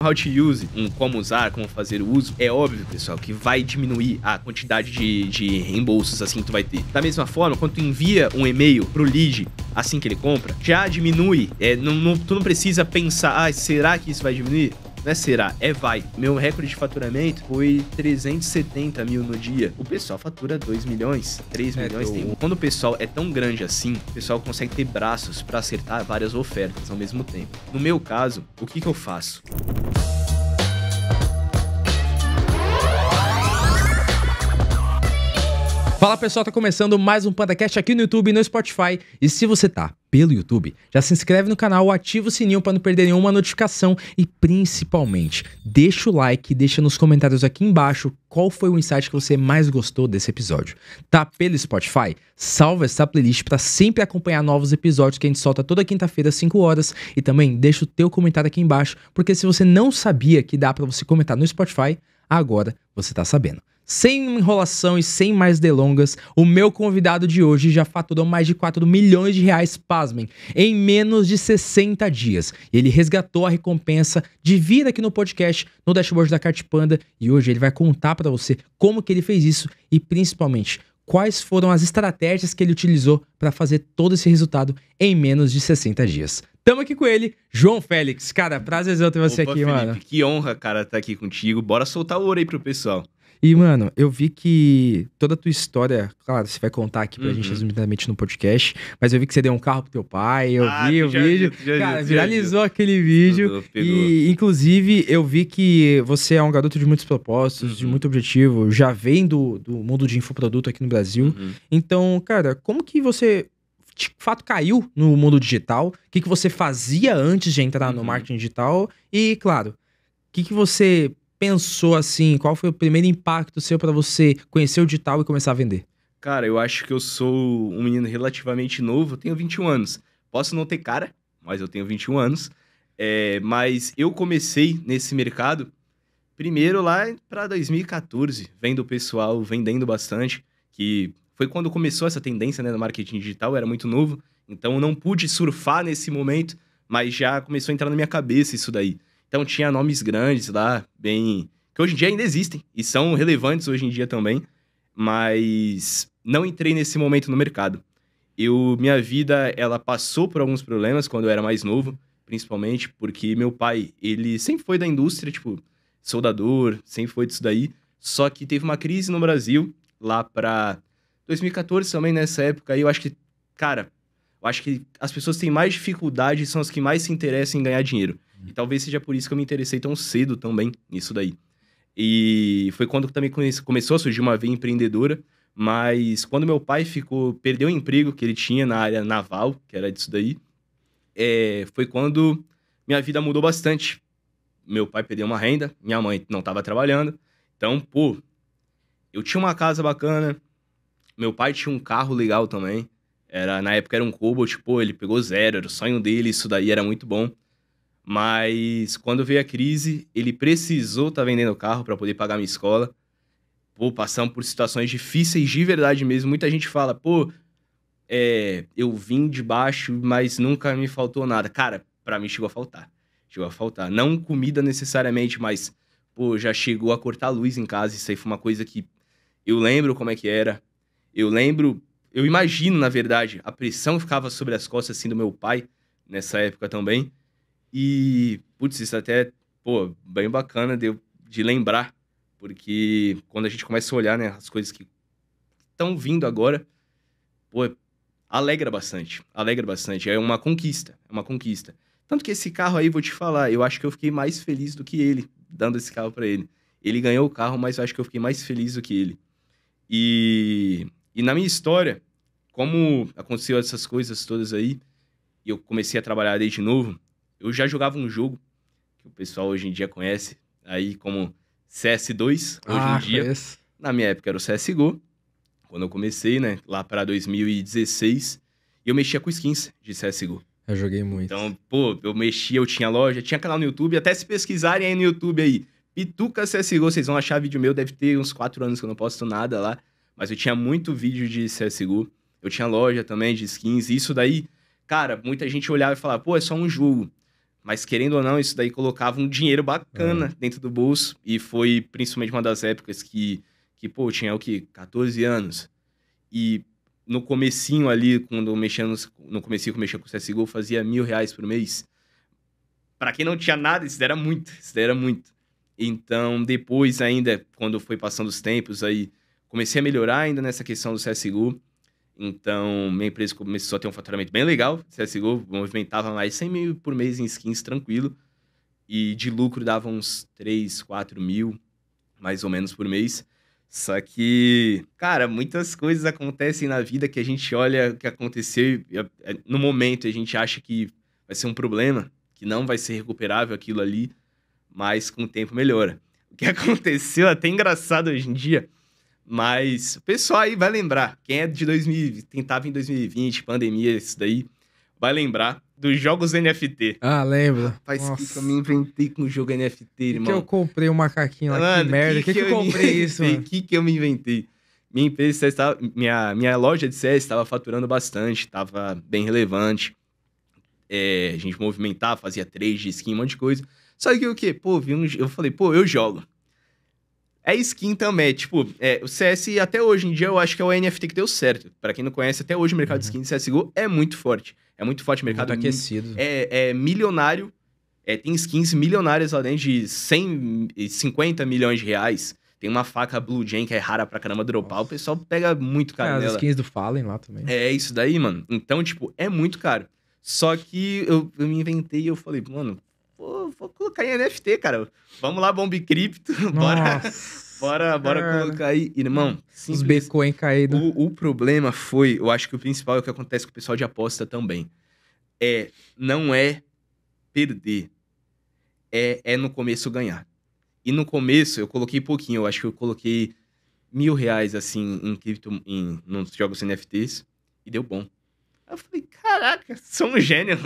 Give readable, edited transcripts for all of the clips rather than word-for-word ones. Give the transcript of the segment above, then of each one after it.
how to use, como usar, como fazer o uso, é óbvio, pessoal, que vai diminuir a quantidade de reembolsos assim que tu vai ter. Da mesma forma, quando tu envia um e-mail pro lead assim que ele compra, já diminui. Tu não precisa pensar, será que isso vai diminuir? Não é será, vai. Meu recorde de faturamento foi 370 mil no dia. O pessoal fatura 2 milhões, 3 milhões. Quando o pessoal é tão grande assim, o pessoal consegue ter braços pra acertar várias ofertas ao mesmo tempo. No meu caso, o que eu faço? Fala pessoal, tá começando mais um PandaCast aqui no YouTube e no Spotify. E se você tá pelo YouTube, já se inscreve no canal, ativa o sininho para não perder nenhuma notificação e principalmente, deixa o like, deixa nos comentários aqui embaixo qual foi o insight que você mais gostou desse episódio. Tá pelo Spotify? Salva essa playlist para sempre acompanhar novos episódios que a gente solta toda quinta-feira às 5 horas e também deixa o teu comentário aqui embaixo, porque se você não sabia que dá para você comentar no Spotify, agora você tá sabendo. Sem enrolação e sem mais delongas, o meu convidado de hoje já faturou mais de 4 milhões de reais, pasmem, em menos de 60 dias. Ele resgatou a recompensa de vir aqui no podcast, no dashboard da Cartpanda, e hoje ele vai contar pra você como que ele fez isso e principalmente quais foram as estratégias que ele utilizou para fazer todo esse resultado em menos de 60 dias. Tamo aqui com ele, João Félix. Cara, prazerzão ter você aqui, Felipe, mano. Que honra, cara, estar aqui contigo. Bora soltar o ouro aí pro pessoal. E, mano, eu vi que toda a tua história, claro, você vai contar aqui pra gente resumidamente no podcast, mas eu vi que você deu um carro pro teu pai, eu vi o vídeo, cara, viralizou aquele vídeo, e inclusive eu vi que você é um garoto de muitos propósitos, de muito objetivo, já vem do mundo de infoproduto aqui no Brasil, então, cara, como que você de fato caiu no mundo digital? O que você fazia antes de entrar no marketing digital? E, claro, o que você pensou assim, qual foi o primeiro impacto seu pra você conhecer o digital e começar a vender? Cara, eu acho que eu sou um menino relativamente novo, eu tenho 21 anos. Posso não ter cara, mas eu tenho 21 anos. Mas eu comecei nesse mercado primeiro lá pra 2014, vendo o pessoal vendendo bastante, que foi quando começou essa tendência, né, no marketing digital, eu era muito novo, então eu não pude surfar nesse momento, mas já começou a entrar na minha cabeça isso daí. Então tinha nomes grandes lá, que hoje em dia ainda existem e são relevantes hoje em dia também, mas não entrei nesse momento no mercado. Minha vida, ela passou por alguns problemas quando eu era mais novo, principalmente porque meu pai, ele sempre foi da indústria, tipo, soldador, sempre foi disso daí, só que teve uma crise no Brasil, lá pra 2014 também, nessa época aí, eu acho que, cara, as pessoas têm mais dificuldade e são as que mais se interessam em ganhar dinheiro. E talvez seja por isso que eu me interessei tão cedo também nisso daí. E foi quando também começou a surgir uma veia empreendedora, mas quando meu pai perdeu o emprego que ele tinha na área naval, que era disso daí, foi quando minha vida mudou bastante. Meu pai perdeu uma renda, minha mãe não estava trabalhando, então, eu tinha uma casa bacana, meu pai tinha um carro legal também, na época era um Cobalt, ele pegou zero, era o sonho dele, isso daí era muito bom. Mas quando veio a crise, ele precisou estar vendendo o carro para poder pagar minha escola. Passamos por situações difíceis de verdade mesmo. Muita gente fala, eu vim de baixo, mas nunca me faltou nada. Cara, pra mim chegou a faltar. Chegou a faltar. Não comida necessariamente, mas, já chegou a cortar a luz em casa. Isso aí foi uma coisa que eu lembro como é que era. Eu imagino, na verdade, a pressão que ficava sobre as costas, assim, do meu pai, nessa época também. E, isso até, bem bacana de lembrar, porque quando a gente começa a olhar, né, as coisas que estão vindo agora, alegra bastante, é uma conquista, Tanto que esse carro aí, vou te falar, eu acho que eu fiquei mais feliz do que ele, dando esse carro pra ele. Ele ganhou o carro, mas eu acho que eu fiquei mais feliz do que ele. E na minha história, como aconteceu essas coisas todas aí, e eu comecei a trabalhar desde novo, eu já jogava um jogo que o pessoal hoje em dia conhece, aí como CS2, hoje em dia. Conheço. Na minha época era o CSGO, quando eu comecei, né, lá para 2016, e eu mexia com skins de CSGO. Eu joguei muito. Então, eu tinha loja, tinha canal no YouTube, até se pesquisarem aí no YouTube aí, Pituca CSGO, vocês vão achar vídeo meu, deve ter uns 4 anos que eu não posto nada lá, mas eu tinha muito vídeo de CSGO, eu tinha loja também de skins, e isso daí, cara, muita gente olhava e falava, é só um jogo. Mas querendo ou não, isso daí colocava um dinheiro bacana dentro do bolso. E foi principalmente uma das épocas que pô, eu tinha o quê? 14 anos. E no comecinho ali, quando eu mexia no comecinho que eu mexia com o CSGO, eu fazia R$ 1.000 por mês. Pra quem não tinha nada, isso daí era muito. Isso daí era muito. Então, depois ainda, quando foi passando os tempos, aí comecei a melhorar ainda nessa questão do CSGO. Então, minha empresa começou a ter um faturamento bem legal. CSGO movimentava mais 100 mil por mês em skins, tranquilo. E de lucro dava uns 3, 4 mil, mais ou menos, por mês. Só que, cara, muitas coisas acontecem na vida que a gente olha o que aconteceu e no momento a gente acha que vai ser um problema, que não vai ser recuperável aquilo ali, mas com o tempo melhora. O que aconteceu é até engraçado hoje em dia, mas o pessoal aí vai lembrar. Quem é de 2000, quem tava em 2020, pandemia, isso daí, vai lembrar dos jogos NFT. Ah, lembro. Rapaz, Nossa. que eu me inventei com o jogo NFT, irmão. Que eu comprei um macaquinho lá, Mano, que merda. Que eu comprei isso, mano? O que eu me inventei? Minha empresa de CS tava, minha loja de CS estava faturando bastante, estava bem relevante. A gente movimentava, fazia trade de skin, um monte de coisa. Só que o quê? Pô, eu falei, pô, eu jogo. É skin também, tipo, o CS até hoje em dia eu acho que é o NFT que deu certo. Pra quem não conhece, até hoje o mercado de skin de CSGO é muito forte. É muito forte o mercado. Muito aquecido. É milionário. Tem skins milionárias lá dentro de 150 milhões de reais. Tem uma faca Blue Jay que é rara pra caramba dropar. Nossa. O pessoal pega muito caro As nela. skins do Fallen lá também. É isso daí, mano. Então, tipo, é muito caro. Só que eu me inventei e eu falei, mano, pô, vou colocar em NFT, cara. Vamos lá, Bomb Cripto. Bora colocar aí. Irmão, os Bitcoin caídos. O problema foi, eu acho que o principal é o que acontece com o pessoal de aposta também. Não é perder. É no começo ganhar. E no começo eu coloquei pouquinho. Eu acho que eu coloquei R$ 1.000, assim, em cripto, nos jogos NFTs. E deu bom. Aí eu falei, caraca, sou um gênio.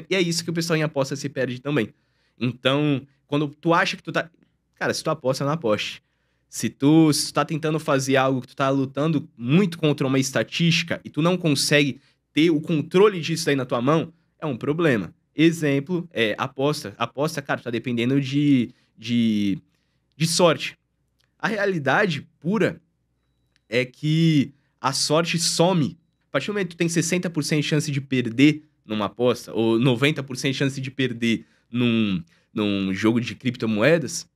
E é isso que o pessoal em aposta se perde também. Então, quando tu acha que tu tá... Cara, se tu aposta, não aposte. Se tu tá tentando fazer algo que tu tá lutando muito contra uma estatística e tu não consegue ter o controle disso aí na tua mão, é um problema. Exemplo, aposta. Aposta, cara, tá dependendo de sorte. A realidade pura é que a sorte some. A partir do momento que tu tem 60% de chance de perder numa aposta, ou 90% de chance de perder num jogo de criptomoedas,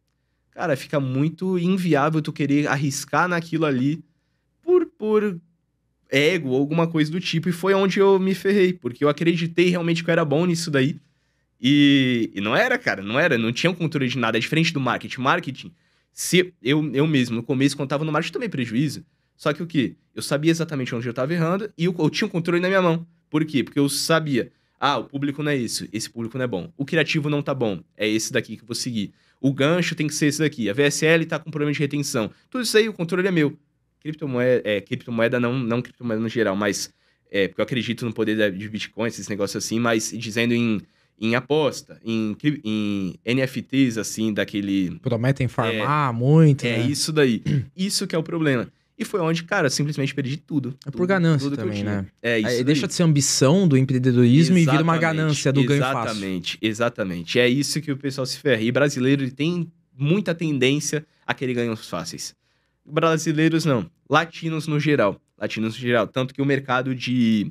cara, fica muito inviável tu querer arriscar naquilo ali por ego ou alguma coisa do tipo. E foi onde eu me ferrei, porque eu acreditei realmente que eu era bom nisso daí. E não era, cara, não tinha um controle de nada. É diferente do marketing. Marketing, se eu mesmo, no começo, quando tava no marketing, tomei prejuízo. Só que o quê? Eu sabia exatamente onde eu tava errando e eu tinha um controle na minha mão. Por quê? Porque eu sabia, o público não é isso, esse público não é bom. O criativo não tá bom, é esse daqui que eu vou seguir. O gancho tem que ser esse daqui. A VSL tá com problema de retenção. Tudo isso aí, o controle é meu. Criptomoeda não criptomoeda no geral, mas porque eu acredito no poder de Bitcoin, esses negócios assim, mas dizendo em aposta, em NFTs, assim, daquele... Prometem farmar muito, né? Isso daí. Isso que é o problema. E foi onde, cara, simplesmente perdi tudo. É por ganância também, né? Isso aí deixa de ser ambição do empreendedorismo e vira uma ganância do ganho fácil. Exatamente. É isso que o pessoal se ferra. E brasileiro, ele tem muita tendência a querer ganhos fáceis. Brasileiros não. Latinos no geral. Tanto que o mercado de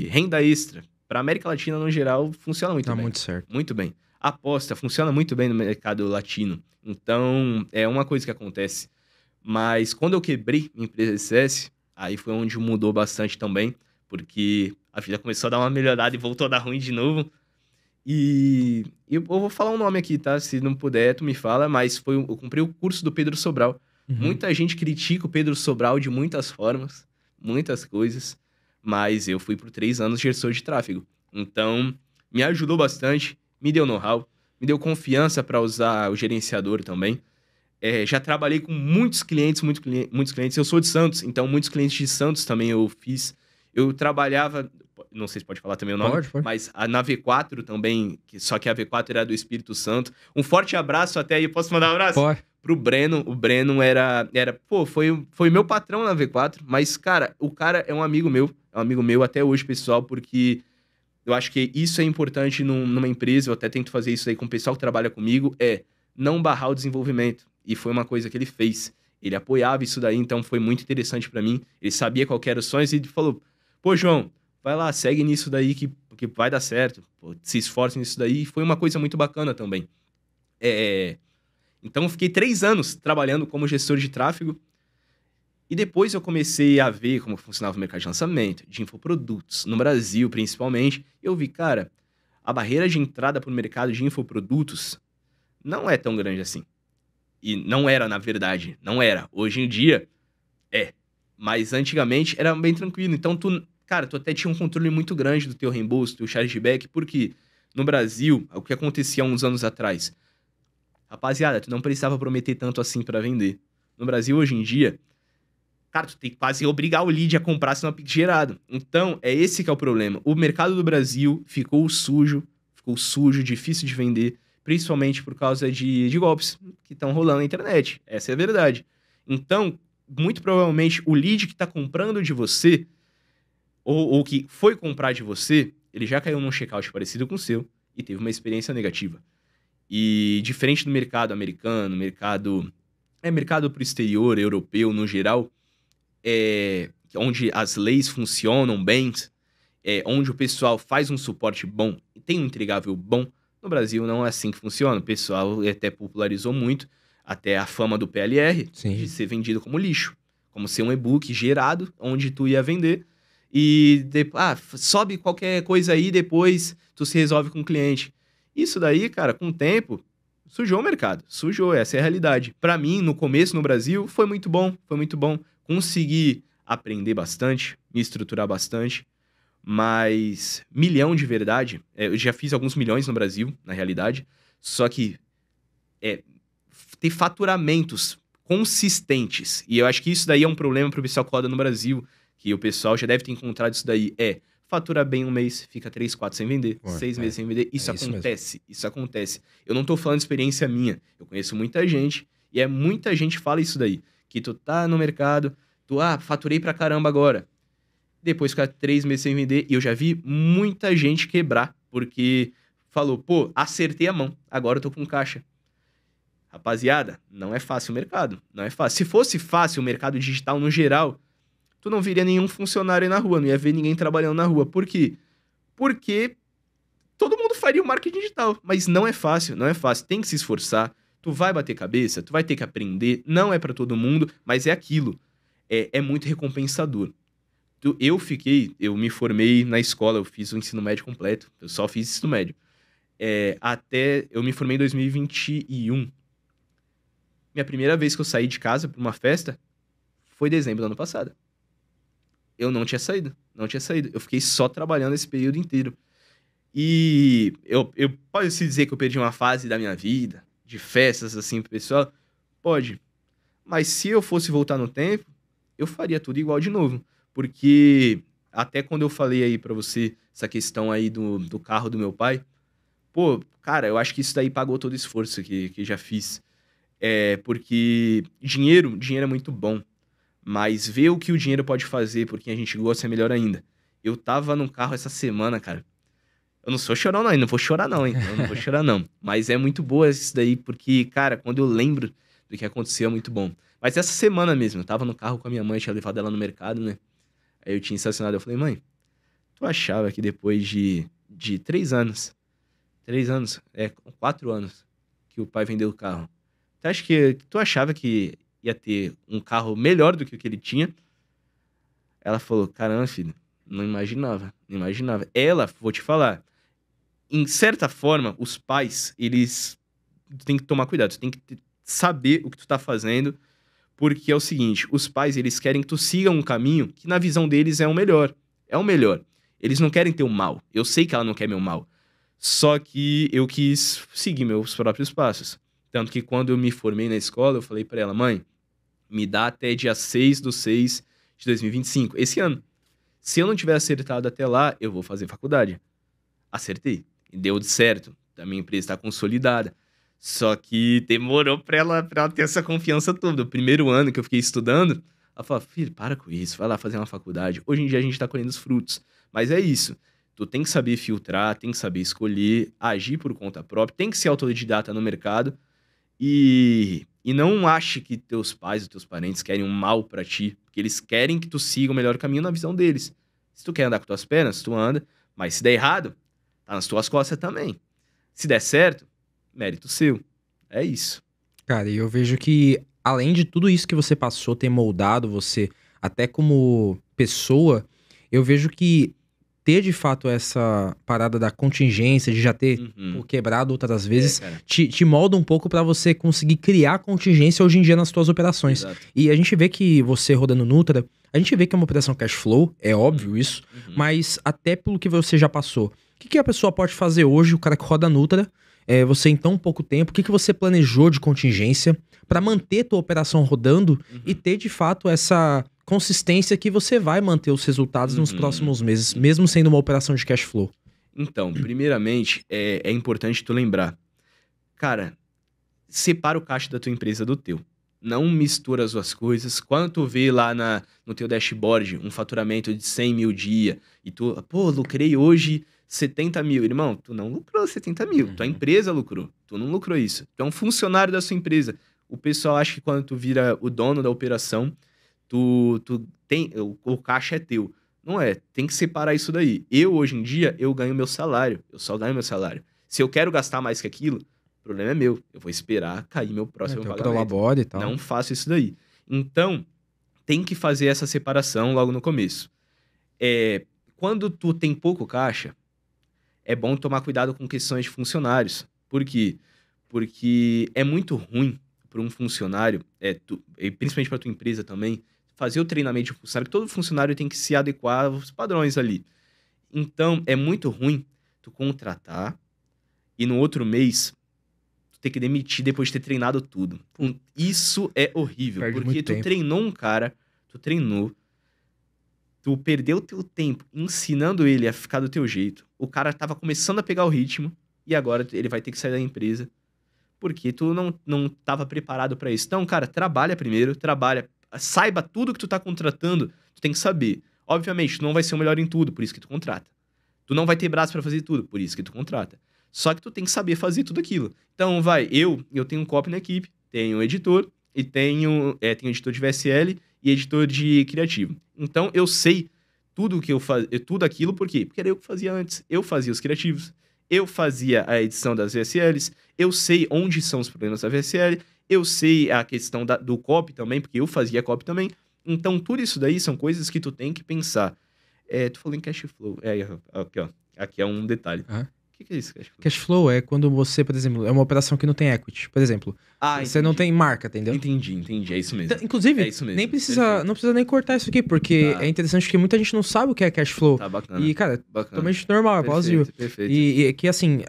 renda extra para América Latina no geral funciona muito bem. Tá muito certo. Muito bem. A aposta funciona muito bem no mercado latino. Então, é uma coisa que acontece. Mas quando eu quebrei minha empresa de CS, aí foi onde mudou bastante também, porque a vida começou a dar uma melhorada e voltou a dar ruim de novo. E eu vou falar um nome aqui, tá? Se não puder, tu me fala, mas eu comprei o curso do Pedro Sobral. Uhum. Muita gente critica o Pedro Sobral de muitas formas, muitas coisas, mas eu fui por 3 anos gestor de tráfego. Então, me ajudou bastante, me deu know-how, me deu confiança para usar o gerenciador também. Já trabalhei com muitos clientes. Eu sou de Santos, então muitos clientes de Santos também eu fiz. Eu trabalhava, não sei se pode falar também o nome, Pode. mas na V4 também, só que a V4 era do Espírito Santo. Um forte abraço até aí, posso mandar um abraço? Pode. Pro Breno. O Breno foi meu patrão na V4, mas, cara, o cara é um amigo meu até hoje, pessoal, porque eu acho que isso é importante numa empresa, eu até tento fazer isso aí com o pessoal que trabalha comigo, é não barrar o desenvolvimento. E foi uma coisa que ele fez. Ele apoiava isso daí, então foi muito interessante pra mim. Ele sabia qual que era os sonhos e ele falou, pô, João, vai lá, segue nisso daí que vai dar certo. Pô, se esforce nisso daí. E foi uma coisa muito bacana também. Então eu fiquei 3 anos trabalhando como gestor de tráfego. E depois eu comecei a ver como funcionava o mercado de lançamento, de infoprodutos, no Brasil principalmente. Eu vi, cara, a barreira de entrada para o mercado de infoprodutos não é tão grande assim. E não era, na verdade, não era. Hoje em dia, é. Mas antigamente era bem tranquilo. Então, tu até tinha um controle muito grande do teu reembolso, do teu chargeback, porque no Brasil, o que acontecia há uns anos atrás? Rapaziada, tu não precisava prometer tanto assim para vender. No Brasil, hoje em dia, cara, tu tem que quase obrigar o lead a comprar, senão é pique gerado. Então, é esse que é o problema. O mercado do Brasil ficou sujo, difícil de vender, principalmente por causa de golpes que estão rolando na internet. Essa é a verdade. Então, muito provavelmente, o lead que está comprando de você, ou que foi comprar de você, ele já caiu num checkout parecido com o seu e teve uma experiência negativa. E diferente do mercado americano, mercado pro exterior, europeu no geral, onde as leis funcionam bem, onde o pessoal faz um suporte bom e tem um entregável bom, no Brasil não é assim que funciona. O pessoal até popularizou muito, até a fama do PLR, Sim. de ser vendido como lixo. Como ser um e-book gerado, onde tu ia vender, e sobe qualquer coisa aí, depois tu se resolve com o cliente. Isso daí, cara, com o tempo, sujou o mercado. Sujou, essa é a realidade. Pra mim, no começo no Brasil, foi muito bom. Consegui aprender bastante, me estruturar bastante, mas milhão de verdade, eu já fiz alguns milhões no Brasil, na realidade, só que ter faturamentos consistentes, e eu acho que isso daí é um problema pro pessoal que roda no Brasil, que o pessoal já deve ter encontrado isso daí, fatura bem um mês, fica 3, 4 sem vender, 6 meses sem vender, isso acontece. Eu não tô falando de experiência minha, eu conheço muita gente, e muita gente fala isso daí, que tu tá no mercado, faturei pra caramba agora. Depois ficar 3 meses sem vender, e eu já vi muita gente quebrar, porque falou, pô, acertei a mão, agora eu tô com caixa. Rapaziada, não é fácil o mercado, não é fácil. Se fosse fácil o mercado digital no geral, tu não viria nenhum funcionário aí na rua, não ia ver ninguém trabalhando na rua. Por quê? Porque todo mundo faria o marketing digital, mas não é fácil, tem que se esforçar, tu vai bater cabeça, tu vai ter que aprender, não é pra todo mundo, mas é aquilo, é muito recompensador. Eu me formei na escola, eu fiz o ensino médio completo, eu só fiz ensino médio. Até eu me formei em 2021. Minha primeira vez que eu saí de casa pra uma festa foi em dezembro do ano passado. Eu não tinha saído. Eu fiquei só trabalhando esse período inteiro. E eu posso dizer que eu perdi uma fase da minha vida, de festas assim pro pessoal? Pode. Mas se eu fosse voltar no tempo, eu faria tudo igual de novo. Porque até quando eu falei aí pra você essa questão aí do carro do meu pai, pô, cara, eu acho que isso daí pagou todo o esforço que já fiz. Porque dinheiro é muito bom. Mas ver o que o dinheiro pode fazer por quem a gente gosta é melhor ainda. Eu tava num carro essa semana, cara. Eu não sou chorão, não. Eu não vou chorar, não, hein? Eu não vou chorar, não. Mas é muito boa isso daí, porque, cara, quando eu lembro do que aconteceu, é muito bom. Mas essa semana mesmo, eu tava no carro com a minha mãe, tinha levado ela no mercado, né? Aí eu tinha estacionado, eu falei, mãe, tu achava que depois de 3 anos, 4 anos, que o pai vendeu o carro, tu achava que ia ter um carro melhor do que o que ele tinha? Ela falou, caramba, filho, não imaginava. Ela, vou te falar, em certa forma, os pais, eles têm que tomar cuidado, tu tem que saber o que tu tá fazendo, porque é o seguinte, os pais, eles querem que tu siga um caminho que na visão deles é o melhor. Eles não querem teu mal. Eu sei que ela não quer meu mal. Só que eu quis seguir meus próprios passos. Tanto que quando eu me formei na escola, eu falei pra ela, mãe, me dá até dia 6/6 de 2025, esse ano. Se eu não tiver acertado até lá, eu vou fazer faculdade. Acertei. Deu certo. A minha empresa está consolidada. Só que demorou pra ela ter essa confiança toda. O primeiro ano que eu fiquei estudando, ela falou, filho, para com isso, vai lá fazer uma faculdade. Hoje em dia a gente tá colhendo os frutos. Mas é isso. Tu tem que saber filtrar, tem que saber escolher, agir por conta própria, tem que ser autodidata no mercado e não ache que teus pais ou teus parentes querem um mal pra ti, porque eles querem que tu siga o melhor caminho na visão deles. Se tu quer andar com tuas pernas, tu anda, mas se der errado, tá nas tuas costas também. Se der certo, mérito seu. É isso. Cara, e eu vejo que, além de tudo isso que você passou, ter moldado você, até como pessoa, eu vejo que ter de fato essa parada da contingência, de já ter quebrado outras vezes, cara. te molda um pouco pra você conseguir criar contingência hoje em dia nas suas operações. Exato. E a gente vê que você rodando Nutra, a gente vê que é uma operação cash flow, é óbvio isso, mas até pelo que você já passou, o que a pessoa pode fazer hoje, o cara que roda Nutra, você em tão pouco tempo, o que você planejou de contingência pra manter tua operação rodando e ter de fato essa consistência que você vai manter os resultados nos próximos meses, mesmo sendo uma operação de cash flow? Então, primeiramente, é importante tu lembrar. Cara, separa o caixa da tua empresa do teu. Não mistura as duas coisas. Quando tu vê lá no teu dashboard um faturamento de 100 mil dia e tu, pô, lucrei hoje 70 mil. Irmão, tu não lucrou 70 mil. Tua empresa lucrou. Tu não lucrou isso. Tu é um funcionário da sua empresa. O pessoal acha que quando tu vira o dono da operação, tu tem, o caixa é teu. Não é, tem que separar isso daí. Hoje em dia, eu ganho meu salário. Eu só ganho meu salário. Se eu quero gastar mais que aquilo, o problema é meu. Eu vou esperar cair meu próximo pagamento. Prolabore e tal. Não faço isso daí. Então, tem que fazer essa separação logo no começo. Quando tu tem pouco caixa, é bom tomar cuidado com questões de funcionários. Por quê? Porque é muito ruim para um funcionário, e principalmente para tua empresa também, fazer o treinamento de funcionário, que todo funcionário tem que se adequar aos padrões ali. Então, é muito ruim tu contratar e no outro mês tu ter que demitir depois de ter treinado tudo. Isso é horrível, Perde porque muito tu tempo. treinou um cara, tu perdeu teu tempo ensinando ele a ficar do teu jeito, o cara tava começando a pegar o ritmo e agora ele vai ter que sair da empresa porque tu não tava preparado para isso. Então, cara, trabalha primeiro, saiba tudo que tu tá contratando, tu tem que saber. Obviamente, tu não vai ser o melhor em tudo, por isso que tu contrata. Tu não vai ter braço para fazer tudo, por isso que tu contrata. Só que tu tem que saber fazer tudo aquilo. Então, eu tenho um copy na equipe, tenho um editor, e tenho editor de VSL e editor de criativo. Então, eu sei tudo que eu fazia, tudo aquilo, por quê? Porque era eu que fazia antes. Eu fazia os criativos, eu fazia a edição das VSLs, eu sei onde são os problemas da VSL, eu sei a questão do copy também, porque eu fazia copy também. Então, tudo isso daí são coisas que tu tem que pensar. Tu falou em cash flow. Aqui, ó. Aqui é um detalhe. O que é isso, cash flow? Cash flow é quando você, por exemplo, é uma operação que não tem equity. Por exemplo, você não tem marca, entendeu? Entendi. É isso mesmo. Então, inclusive, É isso mesmo. não precisa nem cortar isso aqui, porque é interessante que muita gente não sabe o que é cash flow. Tá bacana. E, cara, Bacana. totalmente normal, é vazio. Perfeito. E que, assim,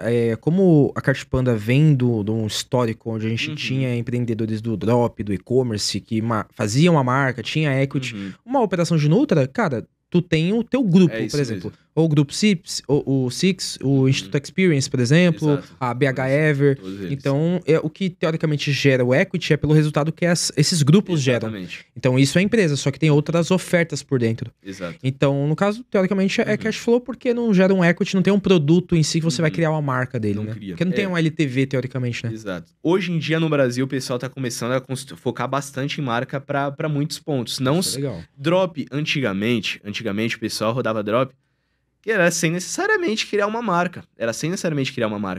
como a Cartpanda vem de um histórico onde a gente tinha empreendedores do drop, do e-commerce, que faziam uma marca, tinha equity. Uma operação de Nutra, cara, tu tem o teu grupo, por exemplo. Mesmo. Ou o Grupo Six, o Instituto Experience, por exemplo, Exato. a BH Ever. Todos eles. Então, o que teoricamente gera o equity é pelo resultado que esses grupos geram. Exatamente. Então, isso é empresa, só que tem outras ofertas por dentro. Exato. Então, no caso, teoricamente, é cash flow porque não gera um equity, não tem um produto em si que você vai criar uma marca dele, Não né? cria. Porque não tem um LTV, teoricamente, né? Exato. Hoje em dia, no Brasil, o pessoal tá começando a focar bastante em marca pra muitos pontos. Não Isso é legal. drop, antigamente o pessoal rodava drop, que era sem necessariamente criar uma marca.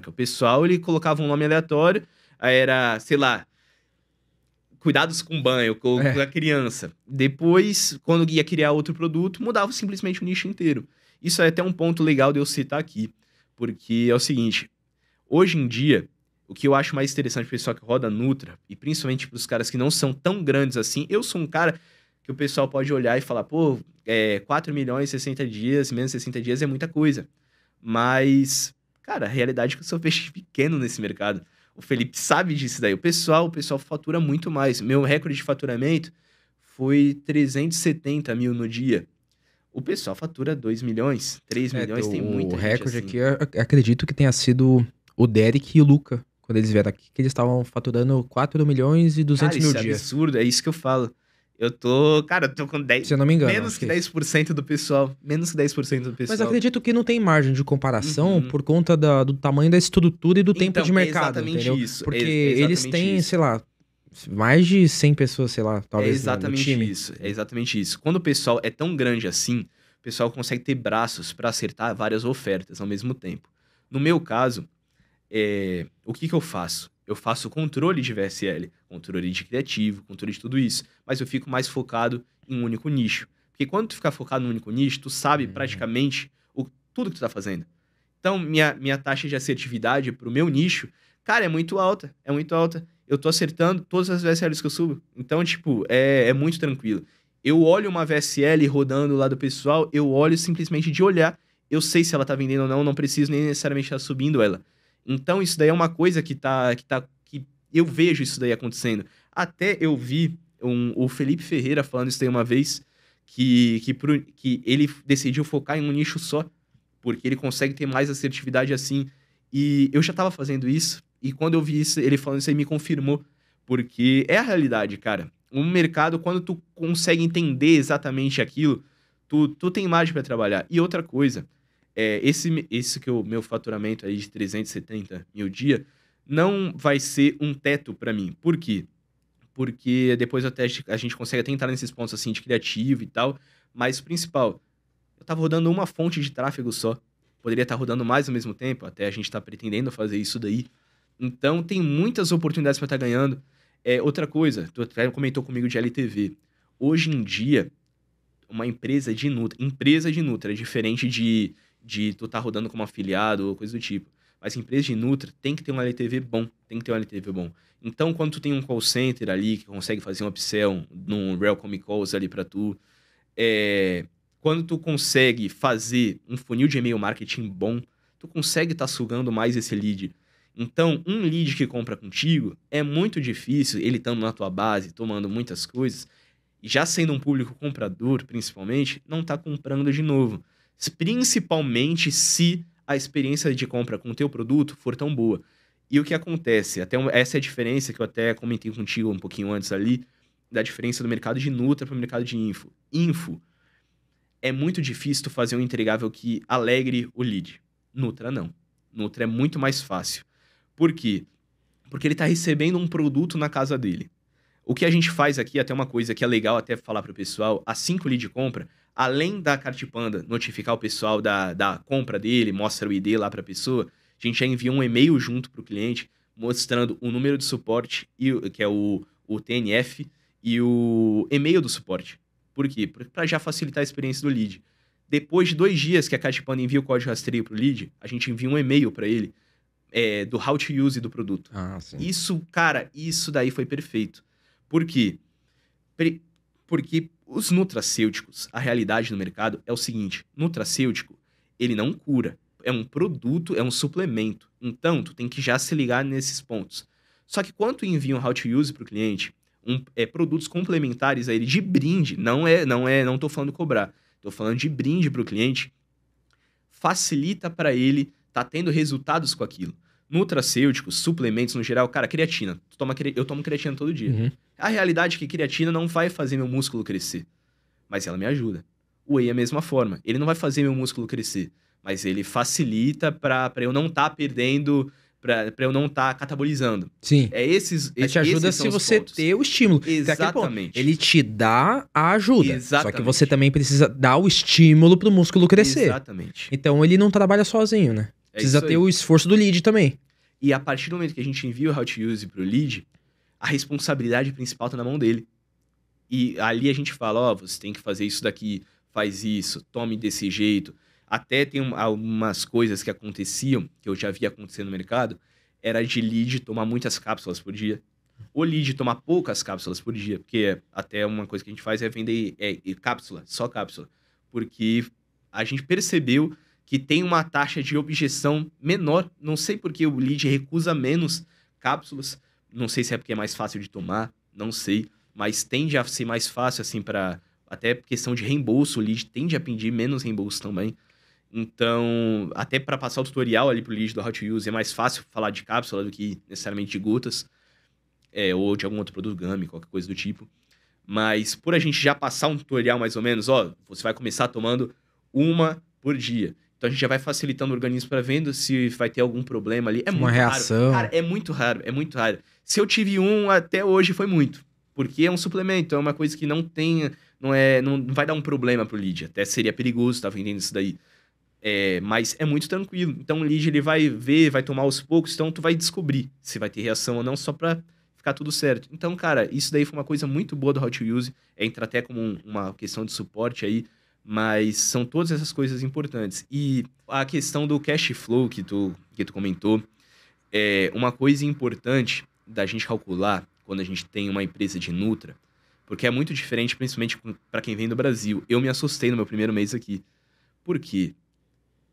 O pessoal, ele colocava um nome aleatório, aí era, sei lá, cuidados com banho, com a criança. Depois, quando ia criar outro produto, mudava simplesmente o nicho inteiro. Isso é até um ponto legal de eu citar aqui, porque é o seguinte, hoje em dia, o que eu acho mais interessante pro pessoal que roda Nutra, e principalmente pros caras que não são tão grandes assim, eu sou um cara que o pessoal pode olhar e falar, 4 milhões, 60 dias, menos 60 dias é muita coisa. Mas, cara, a realidade é que eu sou peixe pequeno nesse mercado. O Felipe sabe disso daí. O pessoal fatura muito mais. Meu recorde de faturamento foi 370 mil no dia. O pessoal fatura 2 milhões, 3 milhões, tem muita O gente recorde assim. aqui, eu acredito que tenha sido o Derek e o Luca, quando eles vieram aqui, que eles estavam faturando 4 milhões e 200 Cara, mil isso é dias. absurdo, é isso que eu falo. Cara, eu tô com 10. Se eu não me engano. Menos que 10% do pessoal. Menos que 10% do pessoal. Mas acredito que não tem margem de comparação Uhum. por conta do tamanho da estrutura e do tempo Então, de é mercado, exatamente entendeu? isso. Porque É eles exatamente têm, isso. sei lá, mais de 100 pessoas, sei lá, É talvez no exatamente time. isso. É exatamente isso. Quando o pessoal é tão grande assim, o pessoal consegue ter braços pra acertar várias ofertas ao mesmo tempo. No meu caso, o que que eu faço? Eu faço controle de VSL, controle de criativo, controle de tudo isso. Mas eu fico mais focado em um único nicho. Porque quando tu ficar focado num único nicho, tu sabe praticamente tudo que tu tá fazendo. Então, minha taxa de assertividade pro meu nicho, cara, é muito alta. É muito alta. Eu tô acertando todas as VSLs que eu subo. Então, tipo, é muito tranquilo. Eu olho uma VSL rodando lá do pessoal, eu olho simplesmente de olhar. Eu sei se ela tá vendendo ou não, não preciso nem necessariamente estar subindo ela. Então, isso daí é uma coisa que eu vejo isso daí acontecendo. Até eu vi o Felipe Ferreira falando isso daí uma vez, que ele decidiu focar em um nicho só, porque ele consegue ter mais assertividade assim. E eu já tava fazendo isso, e quando eu vi isso, ele falando isso aí me confirmou, porque é a realidade, cara. Um mercado, quando tu consegue entender exatamente aquilo, tu tem margem pra trabalhar. E outra coisa, esse que é o meu faturamento aí de 370 mil dia, não vai ser um teto pra mim. Por quê? Porque depois até a gente consegue até entrar nesses pontos assim de criativo e tal, mas o principal, eu tava rodando uma fonte de tráfego só. Poderia estar rodando mais ao mesmo tempo, até a gente tá pretendendo fazer isso daí. Então tem muitas oportunidades para estar ganhando. Outra coisa, tu até comentou comigo de LTV. Hoje em dia, uma empresa de Nutra é diferente de tu tá rodando como afiliado ou coisa do tipo. Mas empresa de Nutra tem que ter um LTV bom, tem que ter um LTV bom. Então, quando tu tem um call center ali que consegue fazer um upsell num Welcome Calls ali pra tu, quando tu consegue fazer um funil de e-mail marketing bom, tu consegue estar sugando mais esse lead. Então, um lead que compra contigo, é muito difícil, ele estando na tua base, tomando muitas coisas, e já sendo um público comprador, principalmente, não tá comprando de novo. Principalmente se a experiência de compra com o teu produto for tão boa. E o que acontece? Essa é a diferença que eu até comentei contigo um pouquinho antes ali, da diferença do mercado de Nutra para o mercado de Info. Info, é muito difícil tu fazer um entregável que alegre o lead. Nutra, não. Nutra é muito mais fácil. Por quê? Porque ele tá recebendo um produto na casa dele. O que a gente faz aqui, até uma coisa que é legal até falar pro pessoal, assim que o lead compra, além da Cartipanda notificar o pessoal da compra dele, mostra o ID lá pra pessoa, a gente já envia um e-mail junto pro cliente, mostrando o número de suporte, que é o TNF, e o e-mail do suporte. Por quê? Pra já facilitar a experiência do lead. Depois de 2 dias que a Cartipanda envia o código de rastreio pro lead, a gente envia um e-mail pra ele, do how to use do produto. Ah, sim. Isso daí foi perfeito. Por quê? Porque os nutracêuticos, a realidade no mercado é o seguinte: nutracêutico, ele não cura. É um produto, é um suplemento. Então, tu tem que já se ligar nesses pontos. Só que quando tu envia um how to use pro cliente, produtos complementares a ele de brinde, não tô falando cobrar, tô falando de brinde pro cliente, facilita para ele tá tendo resultados com aquilo. Nutracêuticos, suplementos no geral, cara, creatina. Eu tomo creatina todo dia. Uhum. A realidade é que creatina não vai fazer meu músculo crescer, mas ela me ajuda. O whey é a mesma forma. Ele não vai fazer meu músculo crescer, mas ele facilita pra eu não tá perdendo, pra eu não tá catabolizando. Sim. Ele te ajuda se você ter o estímulo. Exatamente. Ele te dá a ajuda. Exatamente. Só que você também precisa dar o estímulo pro músculo crescer. Exatamente. Então ele não trabalha sozinho, né? Precisa ter o esforço do lead também. E a partir do momento que a gente envia o how to use pro lead, a responsabilidade principal tá na mão dele. E ali a gente fala, você tem que fazer isso daqui, faz isso, tome desse jeito. Até tem algumas coisas que aconteciam, que eu já vi acontecer no mercado, era de lead tomar muitas cápsulas por dia. O lead tomar poucas cápsulas por dia, porque até uma coisa que a gente faz é vender cápsula, só cápsula. Porque a gente percebeu que tem uma taxa de objeção menor. Não sei porque o lead recusa menos cápsulas. Não sei se é porque é mais fácil de tomar, não sei. Mas tende a ser mais fácil, assim, até questão de reembolso, o lead tende a pedir menos reembolso também. Então, até para passar o tutorial ali pro lead do how to use, é mais fácil falar de cápsula do que necessariamente de gotas. Ou de algum outro produto Gummy, qualquer coisa do tipo. Mas por a gente já passar um tutorial mais ou menos, ó, você vai começar tomando uma por dia. Então a gente já vai facilitando o organismo para vendo se vai ter algum problema ali. É Uma muito reação. raro. Cara, é muito raro, é muito raro. Se eu tive um, até hoje foi muito. Porque é um suplemento, é uma coisa que não tem, não vai dar um problema pro lead. Até seria perigoso estar vendendo isso daí. Mas é muito tranquilo. Então o lead ele vai ver, vai tomar aos poucos, então tu vai descobrir se vai ter reação ou não, só pra ficar tudo certo. Então, cara, isso daí foi uma coisa muito boa do How to Use, entra até como uma questão de suporte aí, mas são todas essas coisas importantes. E a questão do cash flow que tu comentou, é uma coisa importante da gente calcular quando a gente tem uma empresa de Nutra, porque é muito diferente, principalmente para quem vem do Brasil. Eu me assustei no meu primeiro mês aqui. Por quê?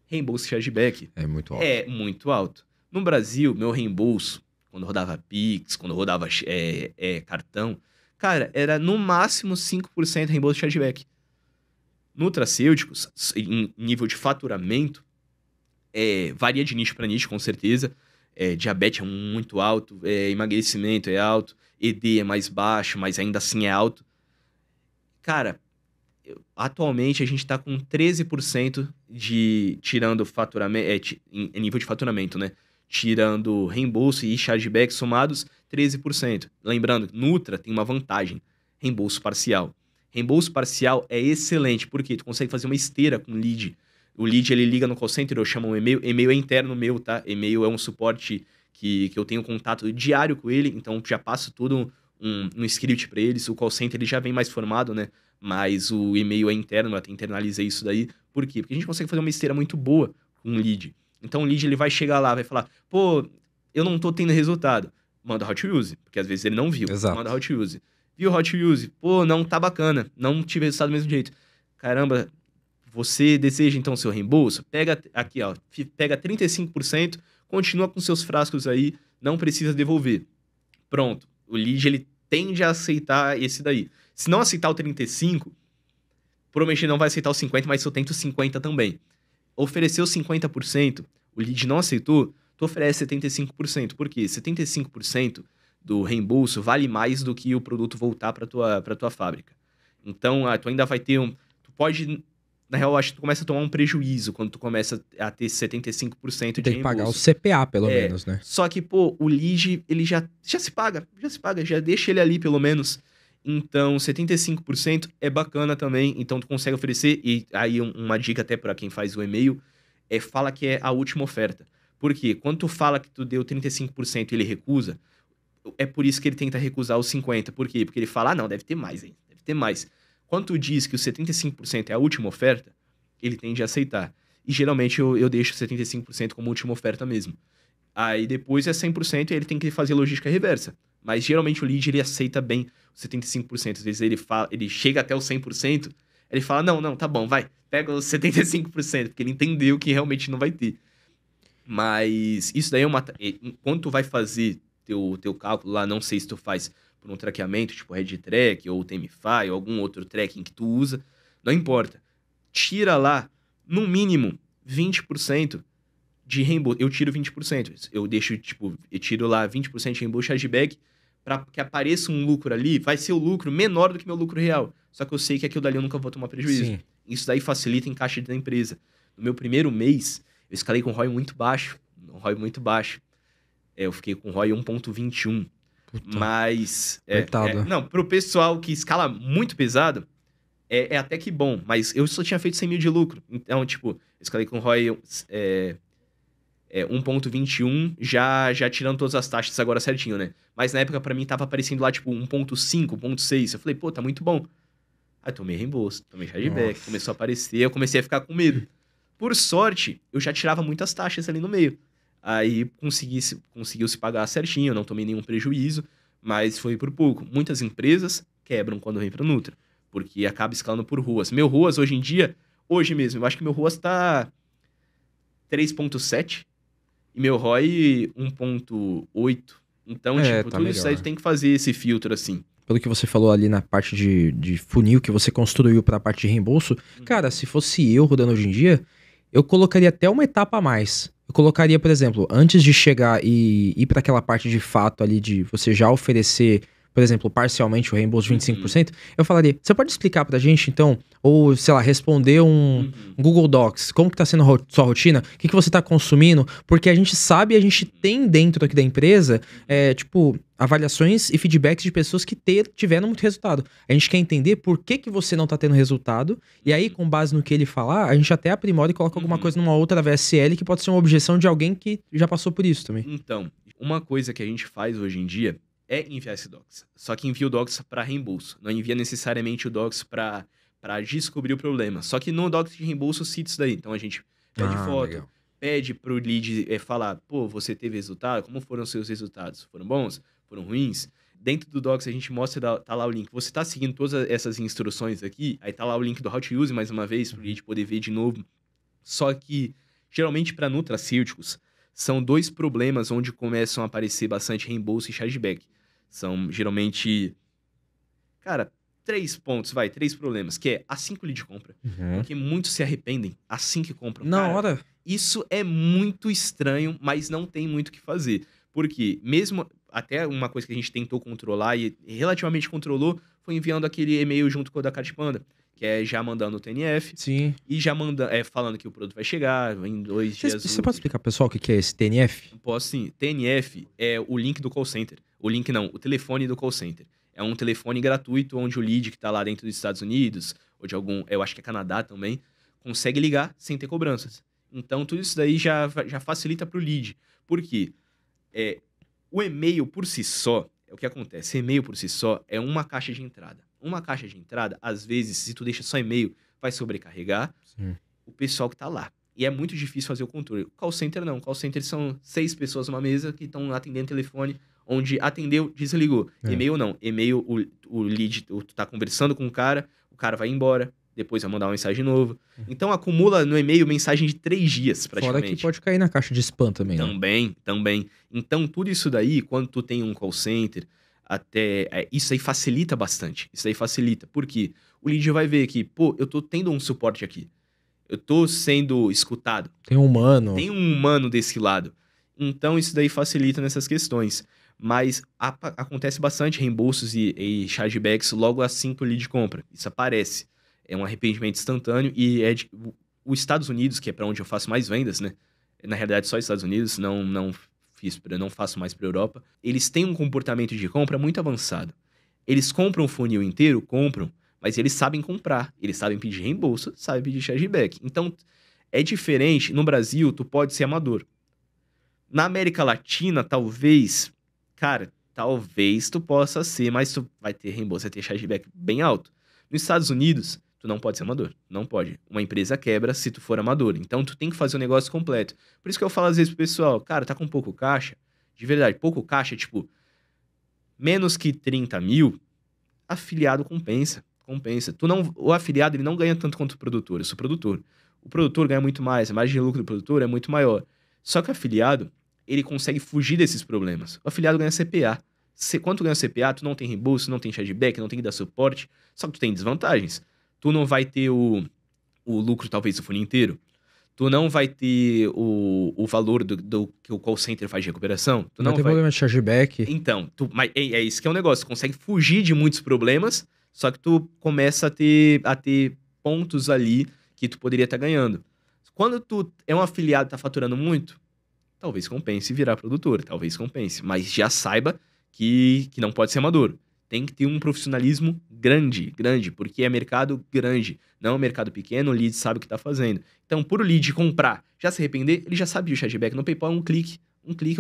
Reembolso de chargeback É muito alto. é muito alto. No Brasil, meu reembolso, quando rodava Pix, quando rodava cartão, cara, era no máximo 5% reembolso de chargeback. Nutracêuticos, em nível de faturamento, varia de nicho para nicho, com certeza. Diabetes é muito alto, emagrecimento é alto, ED é mais baixo, mas ainda assim é alto. Cara, atualmente a gente tá com 13% tirando faturamento, em nível de faturamento, né? Tirando reembolso e chargeback somados, 13%. Lembrando, Nutra tem uma vantagem, reembolso parcial. Reembolso parcial é excelente, porque tu consegue fazer uma esteira com lead. O lead, ele liga no call center, eu chamo um e-mail. E-mail é interno meu, tá? E-mail é um suporte que eu tenho contato diário com ele, então já passo tudo um script para eles. O call center, ele já vem mais formado, né? Mas o e-mail é interno, eu até internalizei isso daí. Por quê? Porque a gente consegue fazer uma esteira muito boa com um lead. Então o lead, ele vai chegar lá, vai falar, pô, eu não tô tendo resultado. Manda How to Use, porque às vezes ele não viu. Exato. Manda How to Use. Viu How to Use? Pô, não tá bacana, não tive resultado do mesmo jeito. Caramba, você deseja então seu reembolso? Pega aqui, ó, pega 35%, continua com seus frascos aí, não precisa devolver. Pronto, o lead, ele tende a aceitar esse daí. Se não aceitar o 35%, provavelmente não vai aceitar o 50%, mas eu tento 50% também. Ofereceu 50%, o lead não aceitou, tu oferece 75%. Por quê? 75% do reembolso vale mais do que o produto voltar para tua fábrica. Então, tu ainda vai ter tu pode, na real, acho que tu começa a tomar um prejuízo quando tu começa a ter 75% de reembolso. Tem que pagar o CPA, pelo menos, né? Só que, pô, o lead, ele já se paga, já deixa ele ali, pelo menos. Então, 75% é bacana também, então tu consegue oferecer, e aí uma dica até para quem faz o e-mail, fala que é a última oferta. Por quê? Quando tu fala que tu deu 35% e ele recusa, é por isso que ele tenta recusar os 50%. Por quê? Porque ele fala, não, deve ter mais, hein? Deve ter mais. Quando tu diz que o 75% é a última oferta, ele tende a aceitar. E geralmente eu deixo 75% como última oferta mesmo. Aí depois é 100% e ele tem que fazer logística reversa. Mas geralmente o lead, ele aceita bem os 75%. Às vezes ele chega até os 100%, ele fala, não, tá bom, vai, pega os 75%, porque ele entendeu que realmente não vai ter. Mas isso daí quando tu vai fazer teu cálculo lá, não sei se tu faz por um traqueamento, tipo RedTrack ou Temify, ou algum outro tracking que tu usa, não importa. Tira lá, no mínimo, 20% de reembolso. Eu tiro 20%. Eu tiro lá 20% de reembolso chargeback para que apareça um lucro ali. Vai ser o lucro menor do que meu lucro real. Só que eu sei que aquilo dali eu nunca vou tomar prejuízo. Sim. Isso daí facilita em caixa da empresa. No meu primeiro mês, eu escalei com ROI muito baixo. Eu fiquei com ROI 1.21. Puta. Mas... Coitado. Pro pessoal que escala muito pesado, é até que bom. Mas eu só tinha feito 100 mil de lucro. Então, eu escalei com ROI 1.21, já tirando todas as taxas agora certinho, né? Mas na época, pra mim, tava aparecendo lá, 1.5, 1.6. Eu falei, pô, tá muito bom. Aí tomei reembolso, tomei chargeback, começou a aparecer, eu comecei a ficar com medo. Por sorte, eu já tirava muitas taxas ali no meio. Aí conseguiu se pagar certinho, eu não tomei nenhum prejuízo, mas foi por pouco. Muitas empresas quebram quando vem pra Nutra, porque acaba escalando por ruas. Meu ruas, hoje em dia, hoje mesmo, eu acho que meu ruas tá 3.7 e meu ROI 1.8. Então, tá tudo isso aí melhor. tu tem que fazer esse filtro, assim. Pelo que você falou ali na parte de funil que você construiu pra parte de reembolso, cara, se fosse eu rodando hoje em dia, eu colocaria até uma etapa a mais. Eu colocaria, por exemplo, antes de chegar e ir pra aquela parte de fato ali de você já oferecer por exemplo, parcialmente o reembolso de 25%, eu falaria, você pode explicar pra gente, então, ou, sei lá, responder um Google Docs, como que tá sendo sua rotina, o que você tá consumindo, porque a gente sabe, a gente tem dentro aqui da empresa, tipo, avaliações e feedbacks de pessoas que tiveram muito resultado. A gente quer entender por que você não tá tendo resultado, e aí, com base no que ele falar, a gente até aprimora e coloca alguma coisa numa outra VSL que pode ser uma objeção de alguém que já passou por isso também. Então, uma coisa que a gente faz hoje em dia é enviar esse docs. Só que envia o docs para reembolso. Não envia necessariamente o docs para descobrir o problema. Só que no docs de reembolso cita isso daí. Então a gente pede foto, legal. pede pro lead falar, pô, você teve resultado? Como foram os seus resultados? Foram bons? Foram ruins? Dentro do docs a gente mostra, tá lá o link. Você tá seguindo todas essas instruções aqui, aí tá lá o link do How to Use mais uma vez, pro lead poder ver de novo. Só que, geralmente para nutracêuticos, são 2 problemas onde começam a aparecer bastante reembolso e chargeback. São, geralmente, cara, 3 pontos, 3 problemas, que é assim que o lead compra. Porque muitos se arrependem assim que compram. Na Cara, hora. isso é muito estranho, mas não tem muito o que fazer. Porque mesmo, até uma coisa que a gente tentou controlar e relativamente controlou, foi enviando aquele e-mail junto com o da Cartpanda, que é já mandando o TNF. Sim. E já falando que o produto vai chegar em 2 dias úteis. Você pode explicar, pessoal, o que é esse TNF? Posso sim. TNF é o link do call center. O link não, o telefone do call center. É um telefone gratuito onde o lead que tá lá dentro dos Estados Unidos, ou de algum, eu acho que é Canadá também, consegue ligar sem ter cobranças. Então, tudo isso daí já facilita pro lead. Por quê? O e-mail por si só, é o que acontece. E-mail por si só é uma caixa de entrada. Uma caixa de entrada, às vezes, se tu deixa só e-mail, vai sobrecarregar o pessoal que tá lá. E é muito difícil fazer o controle. Call center não. Call center são 6 pessoas numa mesa que estão atendendo telefone, onde atendeu, desligou. E-mail não. E-mail, o lead, tu tá conversando com o cara vai embora, depois vai mandar uma mensagem de novo. Então acumula no e-mail mensagem de 3 dias, praticamente. Fora que pode cair na caixa de spam também, né? Também. Então tudo isso daí, quando tu tem um call center, isso aí facilita bastante. Isso aí facilita. Por quê? O lead vai ver que, pô, eu tô tendo um suporte aqui. Eu tô sendo escutado. Tem um humano. Tem um humano desse lado. Então, isso daí facilita nessas questões. Mas acontece bastante reembolsos e chargebacks logo assim que o lead compra. Isso aparece. É um arrependimento instantâneo e os Estados Unidos, que é para onde eu faço mais vendas, né? Na realidade, só Estados Unidos, não faço mais para Europa. Eles têm um comportamento de compra muito avançado. Eles compram o funil inteiro? Compram. Mas eles sabem comprar, eles sabem pedir reembolso, sabem pedir chargeback. Então, é diferente. No Brasil, tu pode ser amador. Na América Latina, talvez tu possa ser, mas tu vai ter reembolso, vai ter chargeback bem alto. Nos Estados Unidos, tu não pode ser amador. Não pode. Uma empresa quebra se tu for amador. Então, tu tem que fazer o negócio completo. Por isso que eu falo às vezes pro pessoal, cara, tá com pouco caixa? De verdade, pouco caixa, tipo, menos que 30 mil, afiliado compensa. O afiliado ele não ganha tanto quanto o produtor. Eu sou produtor. O produtor ganha muito mais. A margem de lucro do produtor é muito maior. Só que o afiliado, ele consegue fugir desses problemas. O afiliado ganha CPA. Quando tu ganha CPA, tu não tem reembolso, não tem chargeback, não tem que dar suporte. Só que tu tem desvantagens. Tu não vai ter o lucro, talvez, do funil inteiro. Tu não vai ter o valor do que o call center faz de recuperação. Tu não vai ter problema de chargeback. Então, mas é isso que é o negócio. Tu consegue fugir de muitos problemas. Só que tu começa a ter pontos ali que tu poderia estar ganhando. Quando tu é um afiliado e tá faturando muito, talvez compense virar produtor, talvez compense. Mas já saiba que não pode ser amador. Tem que ter um profissionalismo grande, porque é mercado grande. Não é um mercado pequeno, o lead sabe o que tá fazendo. Então, por o lead comprar, já se arrepender, ele já sabe o chargeback. No PayPal é um clique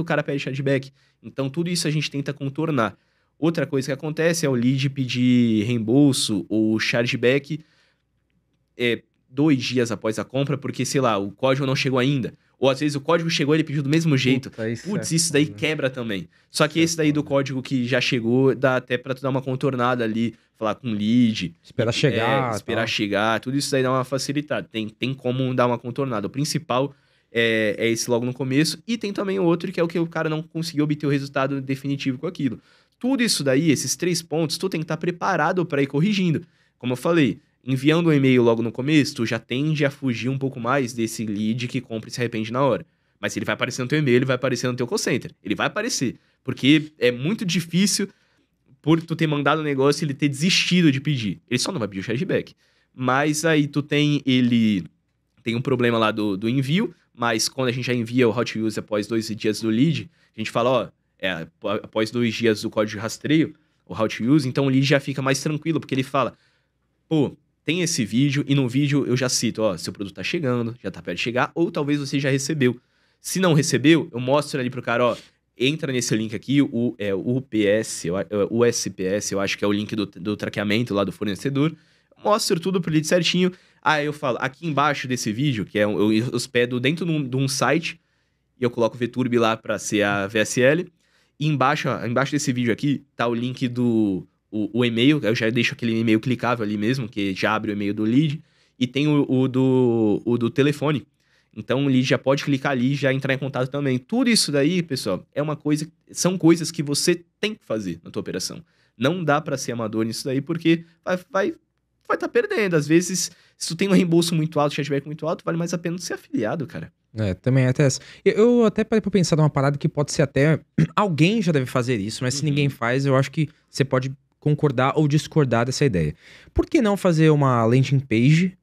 o cara pede chargeback. Então, tudo isso a gente tenta contornar. Outra coisa que acontece é o lead pedir reembolso ou chargeback 2 dias após a compra, porque, sei lá, o código não chegou ainda. Ou às vezes o código chegou e ele pediu do mesmo jeito. Putz, isso daí quebra também. Só que esse daí do código que já chegou, dá até pra tu dar uma contornada ali, falar com o lead. Esperar chegar. Esperar chegar, tudo isso daí dá uma facilitada. Tem como dar uma contornada. O principal é esse logo no começo. E tem também outro que é o que o cara não conseguiu obter o resultado definitivo com aquilo. Tudo isso daí, esses 3 pontos, tu tem que estar preparado para ir corrigindo. Como eu falei, enviando um e-mail logo no começo, tu já tende a fugir um pouco mais desse lead que compra e se arrepende na hora. Mas ele vai aparecer no teu e-mail, ele vai aparecer no teu call center. Ele vai aparecer. Porque é muito difícil por tu ter mandado o negócio, ele ter desistido de pedir. Ele só não vai pedir o chargeback. Mas aí tu tem tem um problema lá do envio, mas quando a gente já envia o hot use após 2 dias do lead, a gente fala, ó, após 2 dias do código de rastreio, o hot use, então o lead já fica mais tranquilo, porque ele fala, pô, tem esse vídeo, e no vídeo eu já cito, ó, seu produto tá chegando, já tá perto de chegar, ou talvez você já recebeu. Se não recebeu, eu mostro ali pro cara, ó, entra nesse link aqui, o UPS, o USPS, eu acho que é o link do traqueamento lá do fornecedor, mostro tudo pro lead certinho, aí eu falo, aqui embaixo desse vídeo, que eu hospedo dentro de um site, e eu coloco o VTurb lá pra ser a VSL, e embaixo desse vídeo aqui, tá o link o e-mail, eu já deixo aquele e-mail clicável ali mesmo, que já abre o e-mail do lead, e tem o do telefone. Então o lead já pode clicar ali e já entrar em contato também. Tudo isso daí, pessoal, são coisas que você tem que fazer na tua operação. Não dá pra ser amador nisso daí, porque vai estar perdendo. Às vezes, se tu tem um reembolso muito alto, chargeback muito alto, vale mais a pena ser afiliado, cara. Também até essa. Eu até parei pra pensar numa parada que pode ser até... Alguém já deve fazer isso, mas se ninguém faz, eu acho que você pode concordar ou discordar dessa ideia. Por que não fazer uma landing page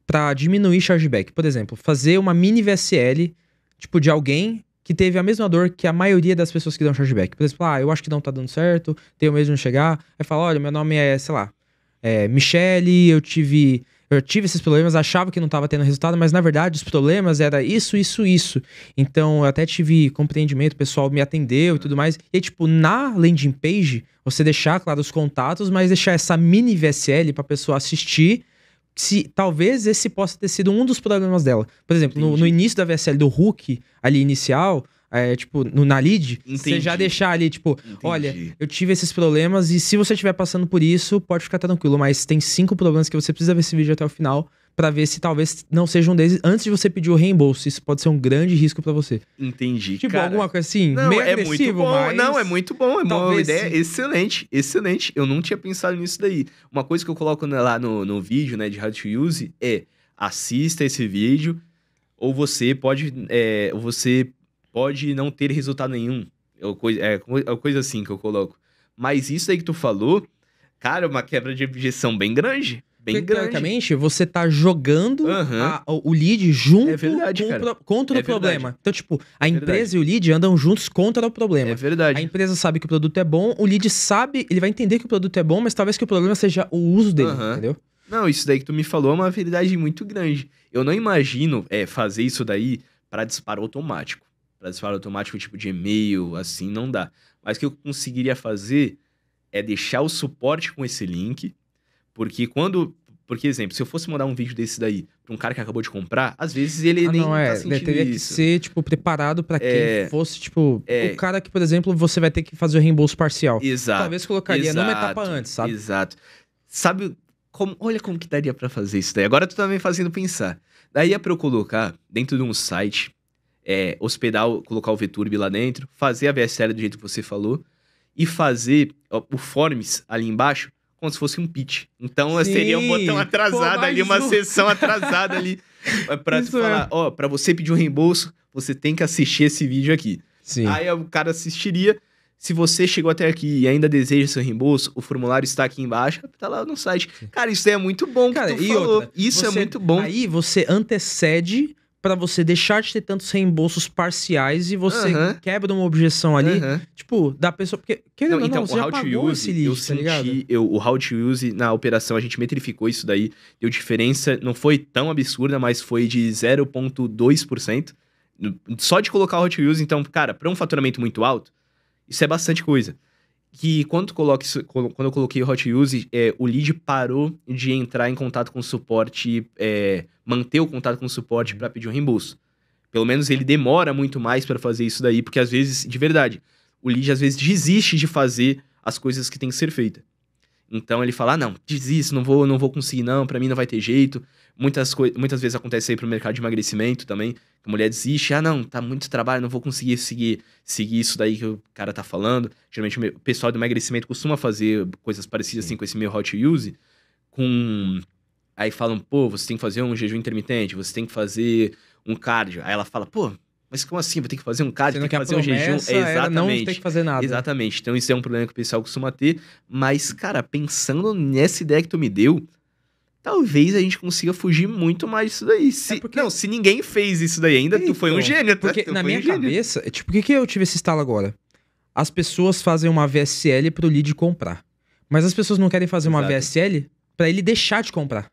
pra diminuir chargeback? Por exemplo, fazer uma mini VSL, tipo, de alguém que teve a mesma dor que a maioria das pessoas que dão chargeback. Por exemplo, eu acho que não tá dando certo, tenho mesmo de chegar, aí fala, olha, meu nome é, sei lá, Michele, eu tive esses problemas, achava que não tava tendo resultado, mas na verdade os problemas era isso. Então eu até tive compreendimento, o pessoal me atendeu e tudo mais. E aí, tipo, na landing page, você deixar, claro, os contatos, mas deixar essa mini VSL pra pessoa assistir, se talvez esse possa ter sido um dos problemas dela. Por exemplo, no início da VSL do Hulk, ali inicial, tipo, na lead, você já deixar ali, tipo, olha, eu tive esses problemas e se você estiver passando por isso, pode ficar tranquilo, mas tem 5 problemas que você precisa ver esse vídeo até o final pra ver se talvez não seja um deles antes de você pedir o reembolso. Isso pode ser um grande risco pra você. Entendi, tipo, cara. alguma coisa assim, não, meio agressivo, muito bom. mas... Não, é muito bom, é uma ideia sim. excelente. Eu não tinha pensado nisso daí. Uma coisa que eu coloco lá no vídeo, né, de How to Use assista esse vídeo, ou você pode não ter resultado nenhum. Coisa assim que eu coloco. Mas isso aí que tu falou, cara, é uma quebra de objeção bem grande. Bem grande. Teoricamente, você tá jogando o lead junto contra o problema. Então, tipo, a empresa e o lead andam juntos contra o problema. É verdade. A empresa sabe que o produto é bom, o lead sabe, ele vai entender que o produto é bom, mas talvez que o problema seja o uso dele, entendeu? Não, isso daí que tu me falou é uma verdade muito grande. Eu não imagino fazer isso daí para disparo automático. Para disparo automático, tipo de e-mail, assim, não dá. Mas o que eu conseguiria fazer é deixar o suporte com esse link, porque exemplo, se eu fosse mandar um vídeo desse daí pra um cara que acabou de comprar, às vezes ele nem tá sentindo teria isso. que ser, tipo, preparado pra quem fosse, tipo, o cara que, por exemplo, você vai ter que fazer o reembolso parcial. Exato. Talvez colocaria numa etapa antes, sabe? Exato. Sabe olha como que daria pra fazer isso daí. Agora tu tá me fazendo pensar. Daí é pra eu colocar dentro de um site, colocar o VTurb lá dentro, fazer a VSL do jeito que você falou, e fazer o Forms ali embaixo, como se fosse um pitch. Então, seria um botão atrasado ali, uma sessão atrasada ali, pra tu falar, pra você pedir um reembolso, você tem que assistir esse vídeo aqui. Sim. Aí o cara assistiria. Se você chegou até aqui e ainda deseja seu reembolso, o formulário está aqui embaixo, tá lá no site. Cara, isso é muito bom, cara, que tu falou. Outra, isso é muito bom. Aí você antecede pra você deixar de ter tantos reembolsos parciais e você quebra uma objeção ali, tipo, da pessoa... Porque, então, você já pagou esse lead, o How to Use na operação, a gente metrificou isso daí, deu diferença, não foi tão absurda, mas foi de 0,2%. Só de colocar o How to Use, então, cara, pra um faturamento muito alto, isso é bastante coisa. Que quando eu coloquei o Hot Use, o lead parou de entrar em contato com o suporte, manter o contato com o suporte para pedir um reembolso. Pelo menos ele demora muito mais para fazer isso daí, porque às vezes, de verdade, o lead às vezes desiste de fazer as coisas que tem que ser feita. Então ele fala, não, desisto, não vou conseguir não, pra mim não vai ter jeito. Muitas vezes acontece aí pro mercado de emagrecimento também, que a mulher desiste, não, tá muito trabalho, não vou conseguir seguir isso daí que o cara tá falando. Geralmente o pessoal do emagrecimento costuma fazer coisas parecidas assim com esse meu Hot Use, aí falam, pô, você tem que fazer um jejum intermitente, você tem que fazer um cardio. Aí ela fala, pô, Mas como assim? Vou ter que fazer um cardio, Sendo tem que fazer um jejum? era não ter que fazer nada. Exatamente. Então isso é um problema que o pessoal costuma ter. Mas, cara, pensando nessa ideia que tu me deu, talvez a gente consiga fugir muito mais disso daí. Se ninguém fez isso daí ainda, tu foi um gênio, tá? Porque na minha cabeça, tipo, por que eu tive esse estalo agora? As pessoas fazem uma VSL pro lead comprar. Mas as pessoas não querem fazer uma VSL pra ele deixar de comprar.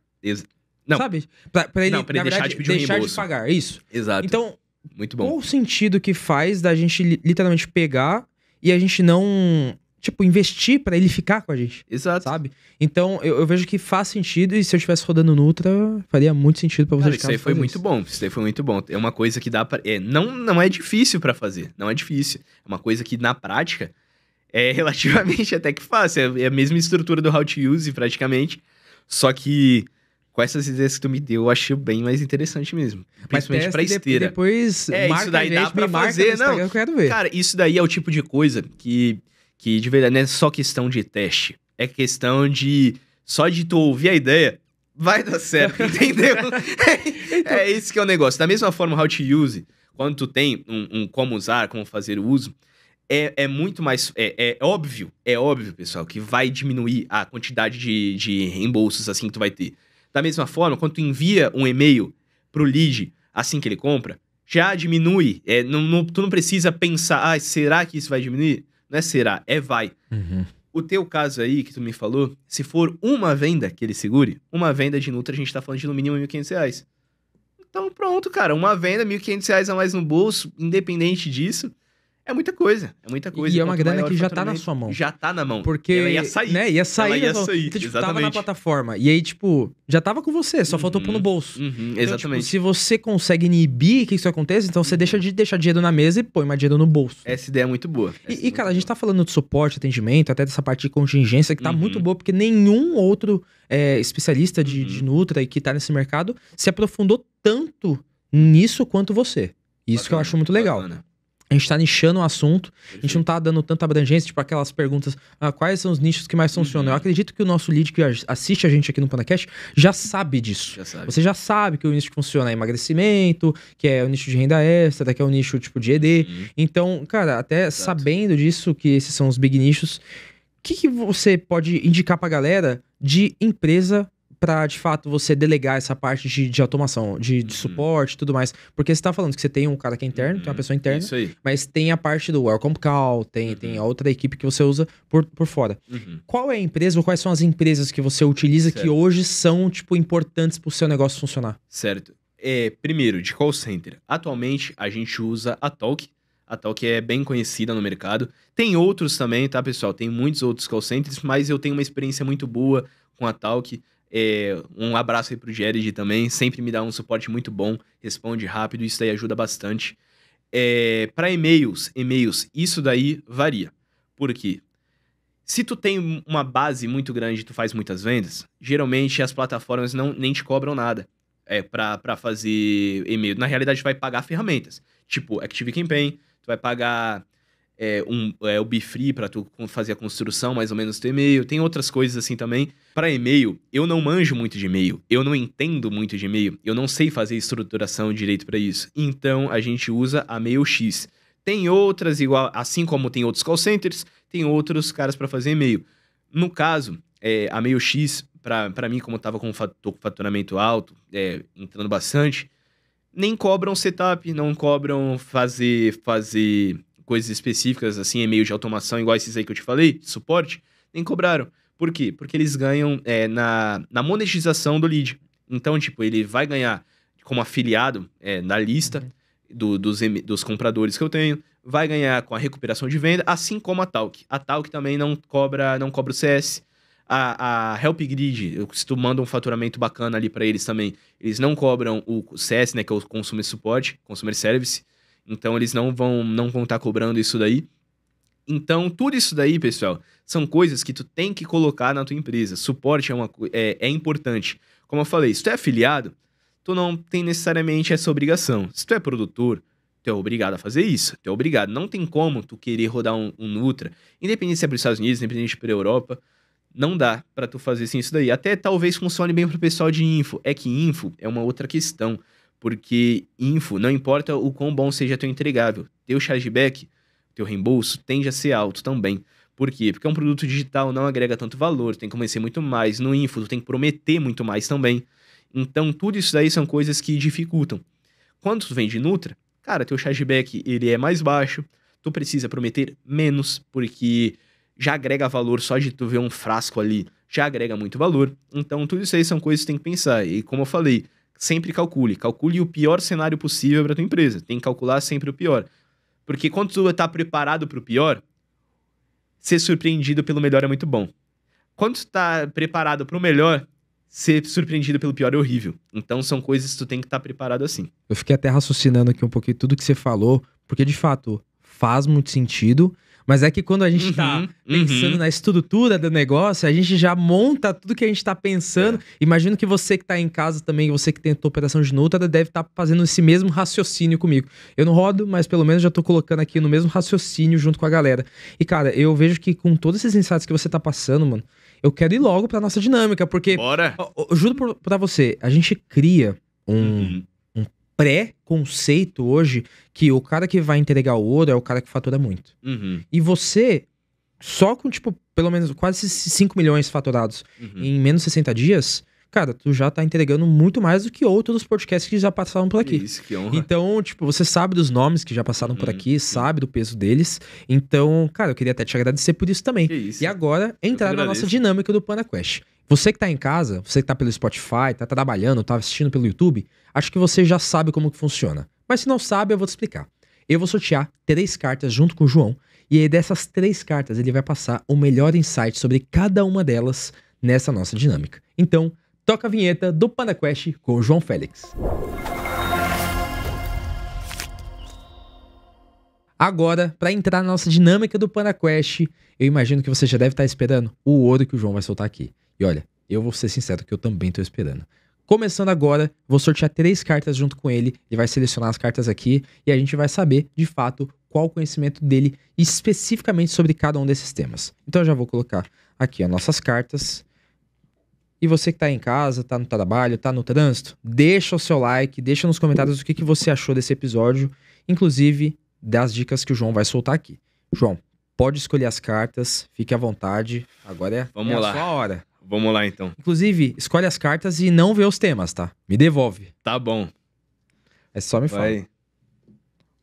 Não. Sabe? Pra ele, não, pra ele deixar de pedir deixar reembolso. de pagar, isso. Exato. Então, muito bom. qual o sentido que faz da gente literalmente pegar e a gente não, tipo, investir pra ele ficar com a gente? Exato. Sabe? Então, eu vejo que faz sentido, e se eu estivesse rodando Nutra, faria muito sentido pra você. Cara, isso aí foi muito bom. Isso aí foi muito bom. É uma coisa que dá pra... não é difícil pra fazer. Não é difícil. É uma coisa que, na prática, é relativamente até que fácil. É a mesma estrutura do How to Use, praticamente. Só que, com essas ideias que tu me deu, eu achei bem mais interessante mesmo. Principalmente pra esteira. Depois isso daí dá pra fazer. Não, eu quero ver. Cara, isso daí é o tipo de coisa que de verdade, não é só questão de teste. É questão de... Só de tu ouvir a ideia, vai dar certo, entendeu? É isso que é o negócio. Da mesma forma, How to Use, quando tu tem um como usar, como fazer o uso, é muito mais... É óbvio, pessoal, que vai diminuir a quantidade de reembolsos assim que tu vai ter. Da mesma forma, quando tu envia um e-mail pro lead assim que ele compra, já diminui. Tu não precisa pensar, será que isso vai diminuir? Não é será, é vai. Uhum. O teu caso aí, que tu me falou, se for uma venda que ele segure, uma venda de Nutra, a gente tá falando de no mínimo R$1.500. Então pronto, cara, uma venda, R$1.500 a mais no bolso, independente disso, é muita coisa. É muita coisa. E é uma grana que já tá na sua mão. Já tá na mão. Porque, ela ia sair. Né, ia sair. Ela ia sair, então, tipo, exatamente. tava na plataforma. E aí, tipo, já tava com você, só faltou pôr no bolso. Então, exatamente. Tipo, se você consegue inibir que isso aconteça, então você deixa de deixar dinheiro na mesa e põe mais dinheiro no bolso. Essa ideia é muito boa. E cara, a gente tá falando de suporte, atendimento, até dessa parte de contingência, que tá muito boa, porque nenhum outro especialista de Nutra e que tá nesse mercado se aprofundou tanto nisso quanto você. Isso que eu acho muito legal. Bacana. A gente tá nichando o assunto, a gente não tá dando tanta abrangência, tipo aquelas perguntas, quais são os nichos que mais funcionam? Eu acredito que o nosso lead que assiste a gente aqui no PandaCast já sabe disso. Você já sabe que o nicho que funciona é emagrecimento, que é o nicho de renda extra, que é o nicho tipo de ED. Então, cara, até sabendo disso, que esses são os big nichos, o que você pode indicar pra galera de empresa pra, de fato, você delegar essa parte de automação, de suporte e tudo mais? Porque você tá falando que você tem um cara que é interno, tem uma pessoa interna, Isso aí. mas tem a parte do Welcome Call, tem a outra equipe que você usa por fora. Qual é a empresa ou quais são as empresas que você utiliza que hoje são, tipo, importantes pro seu negócio funcionar? Certo. Primeiro, de call center. Atualmente, a gente usa a Talk. A Talk é bem conhecida no mercado. Tem outros também, tá, pessoal? Tem muitos outros call centers, mas eu tenho uma experiência muito boa com a Talk. Um abraço aí pro Jared também, sempre me dá um suporte muito bom, responde rápido, isso daí ajuda bastante. Para e-mails, isso daí varia. Por quê? Se tu tem uma base muito grande e tu faz muitas vendas, geralmente as plataformas nem te cobram nada para fazer e-mail. Na realidade, tu vai pagar ferramentas, tipo ActiveCampaign, tu vai pagar o BeFree para tu fazer a construção mais ou menos do teu e-mail. Tem outras coisas assim também. Para e-mail, eu não manjo muito de e-mail, eu não entendo muito de e-mail, eu não sei fazer estruturação direito para isso. Então, a gente usa a MailX. Tem outras, igual, assim como tem outros call centers, tem outros caras para fazer e-mail. No caso, a MailX, para mim, como eu tava com faturamento alto, entrando bastante, nem cobram setup, não cobram fazer coisas específicas, assim, e-mail de automação, igual esses aí que eu te falei, de suporte, nem cobraram. Por quê? Porque eles ganham na monetização do lead. Então, tipo, ele vai ganhar como afiliado na lista dos compradores que eu tenho, vai ganhar com a recuperação de venda, assim como a Talk. A Talk também não cobra o CS. A HelpGrid, se tu manda um faturamento bacana ali para eles também, eles não cobram o CS, né, que é o Consumer Support, Consumer Service. Então, eles não vão estar cobrando isso daí. Então, tudo isso daí, pessoal, são coisas que tu tem que colocar na tua empresa. Suporte é importante. Como eu falei, se tu é afiliado, tu não tem necessariamente essa obrigação. Se tu é produtor, tu é obrigado a fazer isso. Tu é obrigado. Não tem como tu querer rodar um Nutra, independente se é para os Estados Unidos, independente para a Europa, não dá para tu fazer assim isso daí. Até talvez funcione bem para o pessoal de info. É que info é uma outra questão. Porque info, não importa o quão bom seja teu entregável, teu chargeback, teu reembolso tende a ser alto também. Por quê? Porque um produto digital não agrega tanto valor, tem que convencer muito mais. No info, tu tem que prometer muito mais também. Então, tudo isso daí são coisas que dificultam. Quando tu vende Nutra, cara, teu chargeback, ele é mais baixo, tu precisa prometer menos, porque já agrega valor só de tu ver um frasco ali, já agrega muito valor. Então, tudo isso aí são coisas que tu tem que pensar. E como eu falei, sempre calcule o pior cenário possível para tua empresa. Tem que calcular sempre o pior. Porque quando tu tá preparado pro pior, ser surpreendido pelo melhor é muito bom. Quando tu tá preparado pro melhor, ser surpreendido pelo pior é horrível. Então são coisas que tu tem que estar preparado assim. Eu fiquei até raciocinando aqui um pouquinho tudo que você falou, porque de fato faz muito sentido, mas é que quando a gente tá pensando na estrutura do negócio, a gente já monta tudo que a gente tá pensando. Imagino que você que tá em casa também, você que tem a tua operação de Nutra, deve estar fazendo esse mesmo raciocínio comigo. Eu não rodo, mas pelo menos já tô colocando aqui no mesmo raciocínio junto com a galera. E cara, eu vejo que com todos esses insights que você tá passando, mano, eu quero ir logo pra nossa dinâmica, porque... Bora! Eu juro pra você, a gente cria um pré-conceito hoje que o cara que vai entregar o ouro é o cara que fatura muito. E você, só com, tipo, pelo menos quase 5 milhões faturados em menos de 60 dias, cara, tu já tá entregando muito mais do que outros podcasts que já passaram por aqui. Isso, que honra. Então, tipo, você sabe dos nomes que já passaram por aqui, sabe do peso deles. Então, cara, eu queria até te agradecer por isso também. Que isso. E agora, entrar na nossa dinâmica do PandaQuest. Você que tá em casa, você que tá pelo Spotify, tá trabalhando, tá assistindo pelo YouTube, acho que você já sabe como que funciona. Mas se não sabe, eu vou te explicar. Eu vou sortear 3 cartas junto com o João, e aí dessas 3 cartas ele vai passar o melhor insight sobre cada uma delas nessa nossa dinâmica. Então, toca a vinheta do PandaQuest com o João Félix. Agora, para entrar na nossa dinâmica do PandaQuest, eu imagino que você já deve estar esperando o ouro que o João vai soltar aqui. E olha, eu vou ser sincero que eu também tô esperando. Começando agora, vou sortear 3 cartas junto com ele, ele vai selecionar as cartas aqui e a gente vai saber, de fato, qual o conhecimento dele especificamente sobre cada um desses temas. Então eu já vou colocar aqui as nossas cartas. E você que tá em casa, tá no trabalho, tá no trânsito, deixa o seu like, deixa nos comentários o que você achou desse episódio, inclusive das dicas que o João vai soltar aqui. João, pode escolher as cartas, fique à vontade, agora é a sua hora. Vamos lá, então. Inclusive, escolhe as cartas e não vê os temas, tá? Me devolve. Tá bom. É só me falar. Vai.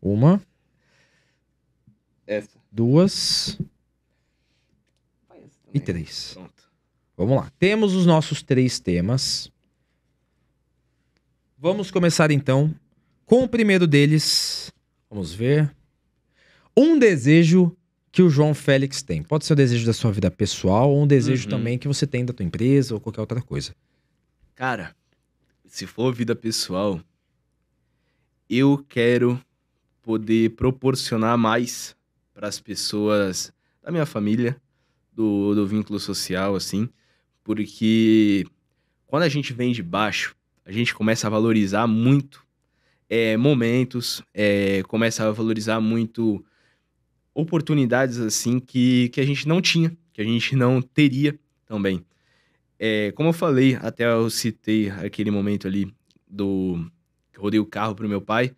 1, Essa. 2 e 3. Pronto. Vamos lá. Temos os nossos 3 temas. Vamos começar então com o primeiro deles. Vamos ver. Um desejo que o João Félix tem. Pode ser um desejo da sua vida pessoal ou um desejo também que você tem da tua empresa ou qualquer outra coisa. Cara, se for vida pessoal, eu quero poder proporcionar mais para as pessoas da minha família, do vínculo social, assim, porque quando a gente vem de baixo, a gente começa a valorizar muito momentos, começa a valorizar muito oportunidades, assim, que a gente não tinha, que a gente não teria também. Como eu falei, até eu citei aquele momento ali que eu rodei o carro pro meu pai.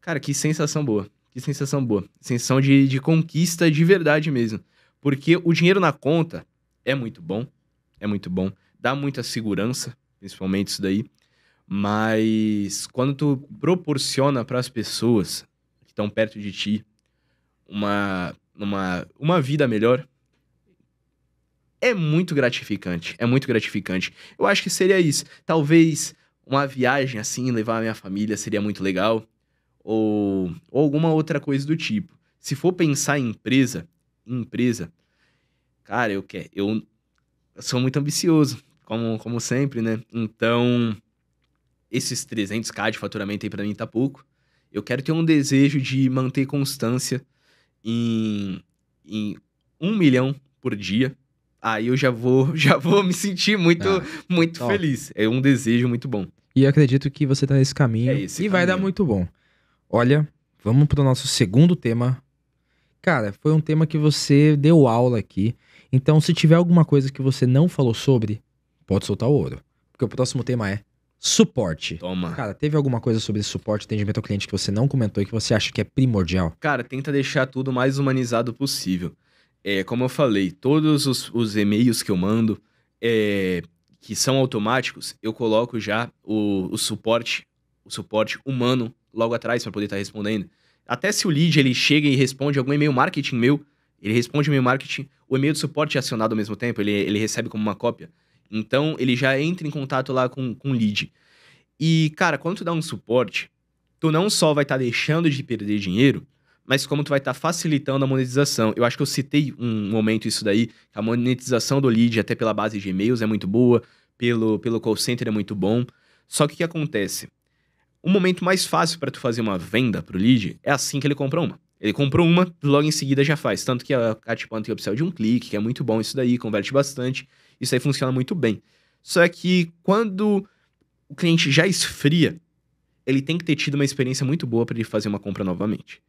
Cara, que sensação boa. Que sensação boa. Sensação de conquista de verdade mesmo. Porque o dinheiro na conta é muito bom. É muito bom. Dá muita segurança, principalmente isso daí. Mas quando tu proporciona para as pessoas que estão perto de ti uma vida melhor, é muito gratificante. É muito gratificante. Eu acho que seria isso. Talvez uma viagem assim, levar a minha família seria muito legal. Ou alguma outra coisa do tipo. Se for pensar em empresa, cara, eu sou muito ambicioso, como sempre, né? Então, esses 300k de faturamento aí pra mim tá pouco. Eu quero ter um desejo de manter constância em 1 milhão por dia. Aí eu já vou me sentir muito feliz. É um desejo muito bom. E eu acredito que você tá nesse caminho vai dar muito bom. Olha, vamos pro nosso segundo tema. Cara, foi um tema que você deu aula aqui. Então, se tiver alguma coisa que você não falou sobre, pode soltar o ouro. Porque o próximo tema é Suporte. Toma. Cara, teve alguma coisa sobre suporte, atendimento ao cliente que você não comentou e que você acha que é primordial? Cara, tenta deixar tudo o mais humanizado possível. Como eu falei, todos os e-mails que eu mando, que são automáticos, eu coloco já o suporte humano logo atrás para poder estar respondendo. Até se o lead ele chega e responde algum e-mail marketing meu, ele responde o e-mail marketing, o e-mail de suporte é acionado ao mesmo tempo, ele recebe como uma cópia. Então, ele já entra em contato lá com o lead. E, cara, quando tu dá um suporte, tu não só vai estar deixando de perder dinheiro, mas como tu vai estar facilitando a monetização. Eu acho que eu citei um momento isso daí, que a monetização do lead, até pela base de e-mails, é muito boa, pelo call center é muito bom. Só que o que acontece? O momento mais fácil para tu fazer uma venda pro lead é assim que ele compra uma. Ele comprou uma, logo em seguida já faz. Tanto que a Catplan tem a opção de um clique, que é muito bom isso daí, converte bastante. Isso aí funciona muito bem. Só que quando o cliente já esfria, ele tem que ter tido uma experiência muito boa para ele fazer uma compra novamente.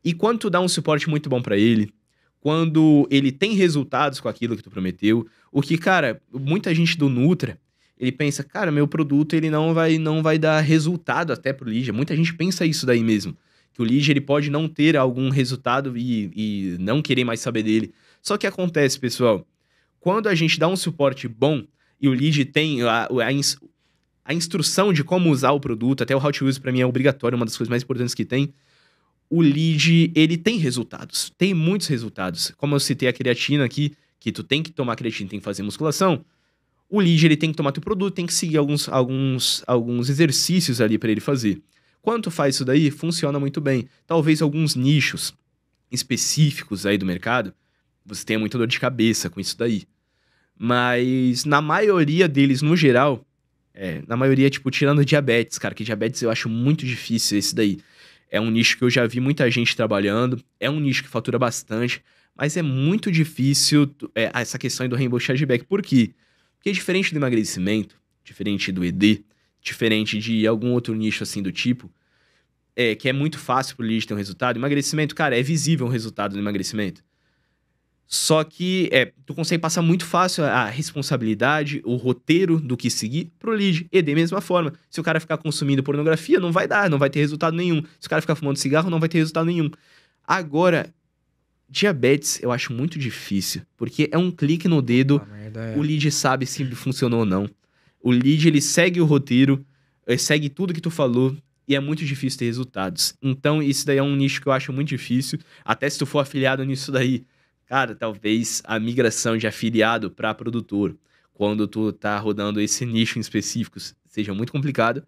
E quando tu dá um suporte muito bom para ele, quando ele tem resultados com aquilo que tu prometeu, o que, cara, muita gente do Nutra, ele pensa, cara, meu produto ele não vai dar resultado até pro lead. Muita gente pensa isso daí mesmo, que o lead ele pode não ter algum resultado e não querer mais saber dele. Só que acontece, pessoal, quando a gente dá um suporte bom e o lead tem a instrução de como usar o produto, até o how to use pra mim é obrigatório, uma das coisas mais importantes que tem, o lead, ele tem resultados, tem muitos resultados. Como eu citei a creatina aqui, que tu tem que tomar creatina, tem que fazer musculação, o lead, ele tem que tomar teu produto, tem que seguir alguns exercícios ali pra ele fazer. Quando tu faz isso daí, funciona muito bem. Talvez alguns nichos específicos aí do mercado, você tenha muita dor de cabeça com isso daí. Mas na maioria deles, no geral, na maioria, tipo, tirando diabetes, cara, que diabetes eu acho muito difícil esse daí. É um nicho que eu já vi muita gente trabalhando, é um nicho que fatura bastante, mas é muito difícil essa questão do reembolso chargeback. Por quê? Porque diferente do emagrecimento, diferente do ED, diferente de algum outro nicho assim do tipo, que é muito fácil pro lead ter um resultado, emagrecimento, cara, é visível um resultado do emagrecimento. Só que tu consegue passar muito fácil a responsabilidade, o roteiro do que seguir pro lead. E da mesma forma, se o cara ficar consumindo pornografia, não vai ter resultado nenhum. Se o cara ficar fumando cigarro, não vai ter resultado nenhum. Agora, diabetes eu acho muito difícil, porque é um clique no dedo, o lead sabe se funcionou ou não. O lead, ele segue o roteiro, segue tudo que tu falou, e é muito difícil ter resultados. Então, isso daí é um nicho que eu acho muito difícil. Até se tu for afiliado nisso daí, cara, talvez a migração de afiliado para produtor, quando tu tá rodando esse nicho em específicos, seja muito complicado,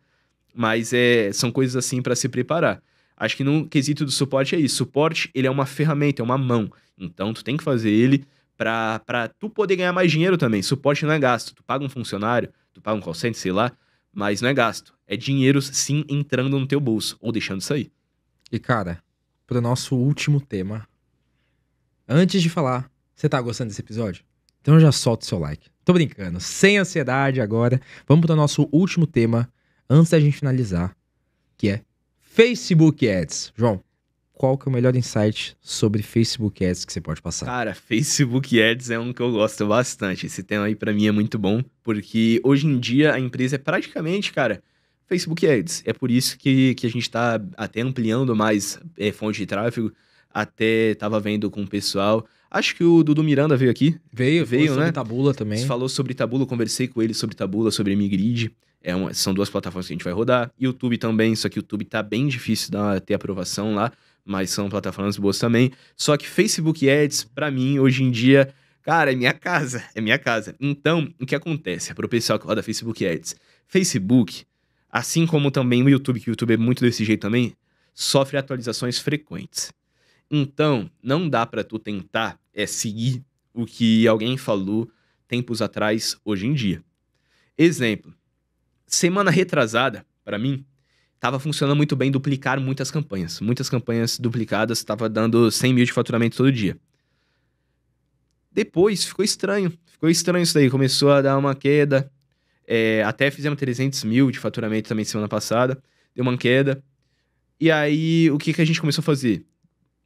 mas são coisas assim para se preparar. Acho que no quesito do suporte é isso. Suporte, ele é uma ferramenta, é uma mão. Então, tu tem que fazer ele pra tu poder ganhar mais dinheiro também. Suporte não é gasto. Tu paga um funcionário, tu paga um call center, sei lá, mas não é gasto. É dinheiro, sim, entrando no teu bolso ou deixando sair. E, cara, pro nosso último tema, antes de falar, você tá gostando desse episódio? Então já solta o seu like. Tô brincando, sem ansiedade agora. Vamos pro nosso último tema, antes da gente finalizar, que é Facebook Ads. João, qual que é o melhor insight sobre Facebook Ads que você pode passar? Cara, Facebook Ads é um que eu gosto bastante. Esse tema aí pra mim é muito bom, porque hoje em dia a empresa é praticamente, cara, Facebook Ads. É por isso que a gente tá até ampliando mais fonte de tráfego. Até tava vendo com o pessoal. Acho que o Dudu Miranda veio aqui. Veio, né? Sobre Taboola também. Você falou sobre Taboola, conversei com ele sobre Taboola, sobre Migrid. São duas plataformas que a gente vai rodar. YouTube também, só que o YouTube tá bem difícil de ter aprovação lá, mas são plataformas boas também. Só que Facebook Ads, pra mim, hoje em dia, cara, é minha casa. É minha casa. Então, o que acontece pro pessoal que roda Facebook Ads? Facebook, assim como também o YouTube, que o YouTube é muito desse jeito também, sofre atualizações frequentes. Então, não dá pra tu tentar seguir o que alguém falou tempos atrás, hoje em dia. Exemplo, semana retrasada, pra mim, tava funcionando muito bem duplicar muitas campanhas. Muitas campanhas duplicadas, tava dando 100 mil de faturamento todo dia. Depois, ficou estranho isso daí, começou a dar uma queda. Até fizemos 300 mil de faturamento também semana passada, deu uma queda. E aí, o que a gente começou a fazer?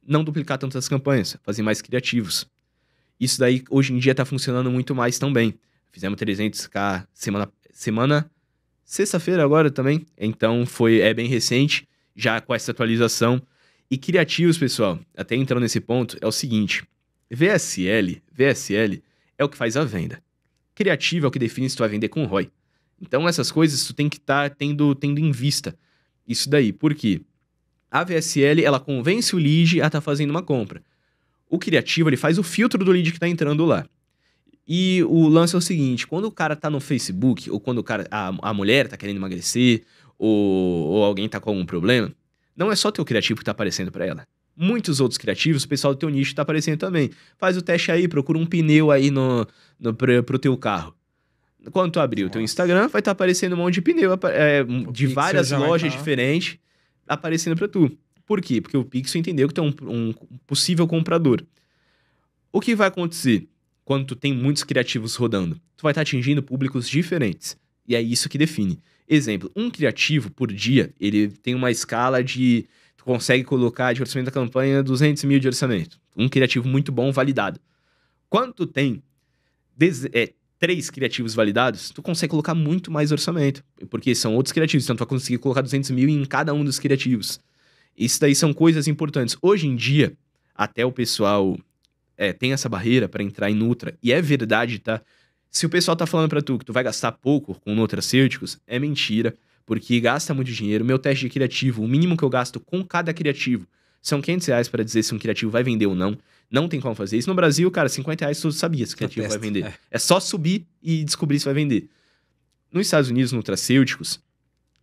Não duplicar tantas campanhas, fazer mais criativos. Isso daí, hoje em dia, tá funcionando muito mais também. Fizemos 300k semana sexta-feira agora também, então é bem recente, já com essa atualização. E criativos, pessoal, até entrando nesse ponto, é o seguinte, VSL é o que faz a venda. Criativo é o que define se tu vai vender com ROI. Então essas coisas tu tem que estar tendo em vista isso daí. Por quê? A VSL, ela convence o lead a estar fazendo uma compra. O criativo, ele faz o filtro do lead que tá entrando lá. E o lance é o seguinte, quando o cara tá no Facebook, ou quando a mulher tá querendo emagrecer, ou alguém tá com algum problema, não é só teu criativo que tá aparecendo pra ela. Muitos outros criativos, o pessoal do teu nicho tá aparecendo também. Faz o teste aí, procura um pneu aí pro teu carro. Quando tu abrir o teu Instagram, vai estar aparecendo um monte de pneu de várias lojas diferentes aparecendo pra tu. Por quê? Porque o Pixel entendeu que tu é um possível comprador. O que vai acontecer quando tu tem muitos criativos rodando? Tu vai estar atingindo públicos diferentes. E é isso que define. Exemplo, um criativo por dia, ele tem uma escala de... Tu consegue colocar de orçamento da campanha 200 mil de orçamento. Um criativo muito bom, validado. Quando tu tem 3 criativos validados, tu consegue colocar muito mais orçamento. Porque são outros criativos, então tu vai conseguir colocar 200 mil em cada um dos criativos. Isso daí são coisas importantes. Hoje em dia, até o pessoal tem essa barreira para entrar em Nutra. E é verdade, tá? Se o pessoal tá falando pra tu que tu vai gastar pouco com nutracêuticos, é mentira. Porque gasta muito dinheiro. Meu teste de criativo, o mínimo que eu gasto com cada criativo, são R$500 para dizer se um criativo vai vender ou não. Não tem como fazer isso. No Brasil, cara, R$50 tu sabia se o criativo vai vender. É só subir e descobrir se vai vender. Nos Estados Unidos, nutracêuticos,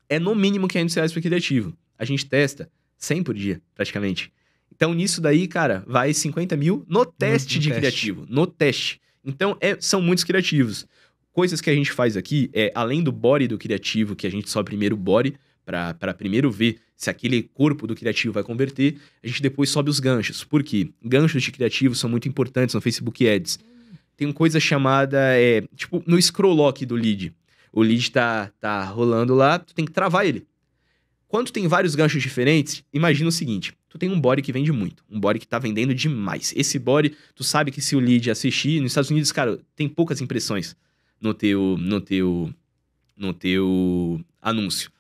é no mínimo R$500 por criativo. A gente testa 100 por dia, praticamente. Então, nisso daí, cara, vai 50 mil no teste de criativo. No teste. Então, são muitos criativos. Coisas que a gente faz aqui além do body do criativo, que a gente sobe primeiro o body, para primeiro ver se aquele corpo do criativo vai converter, a gente depois sobe os ganchos. Por quê? Ganchos de criativo são muito importantes no Facebook Ads. Tem uma coisa chamada, tipo, no scroll lock do lead. O lead tá rolando lá, tu tem que travar ele. Quando tem vários ganchos diferentes, imagina o seguinte, tu tem um body que vende muito, um body que tá vendendo demais. Esse body, tu sabe que se o lead assistir, nos Estados Unidos, cara, tem poucas impressões no teu anúncio.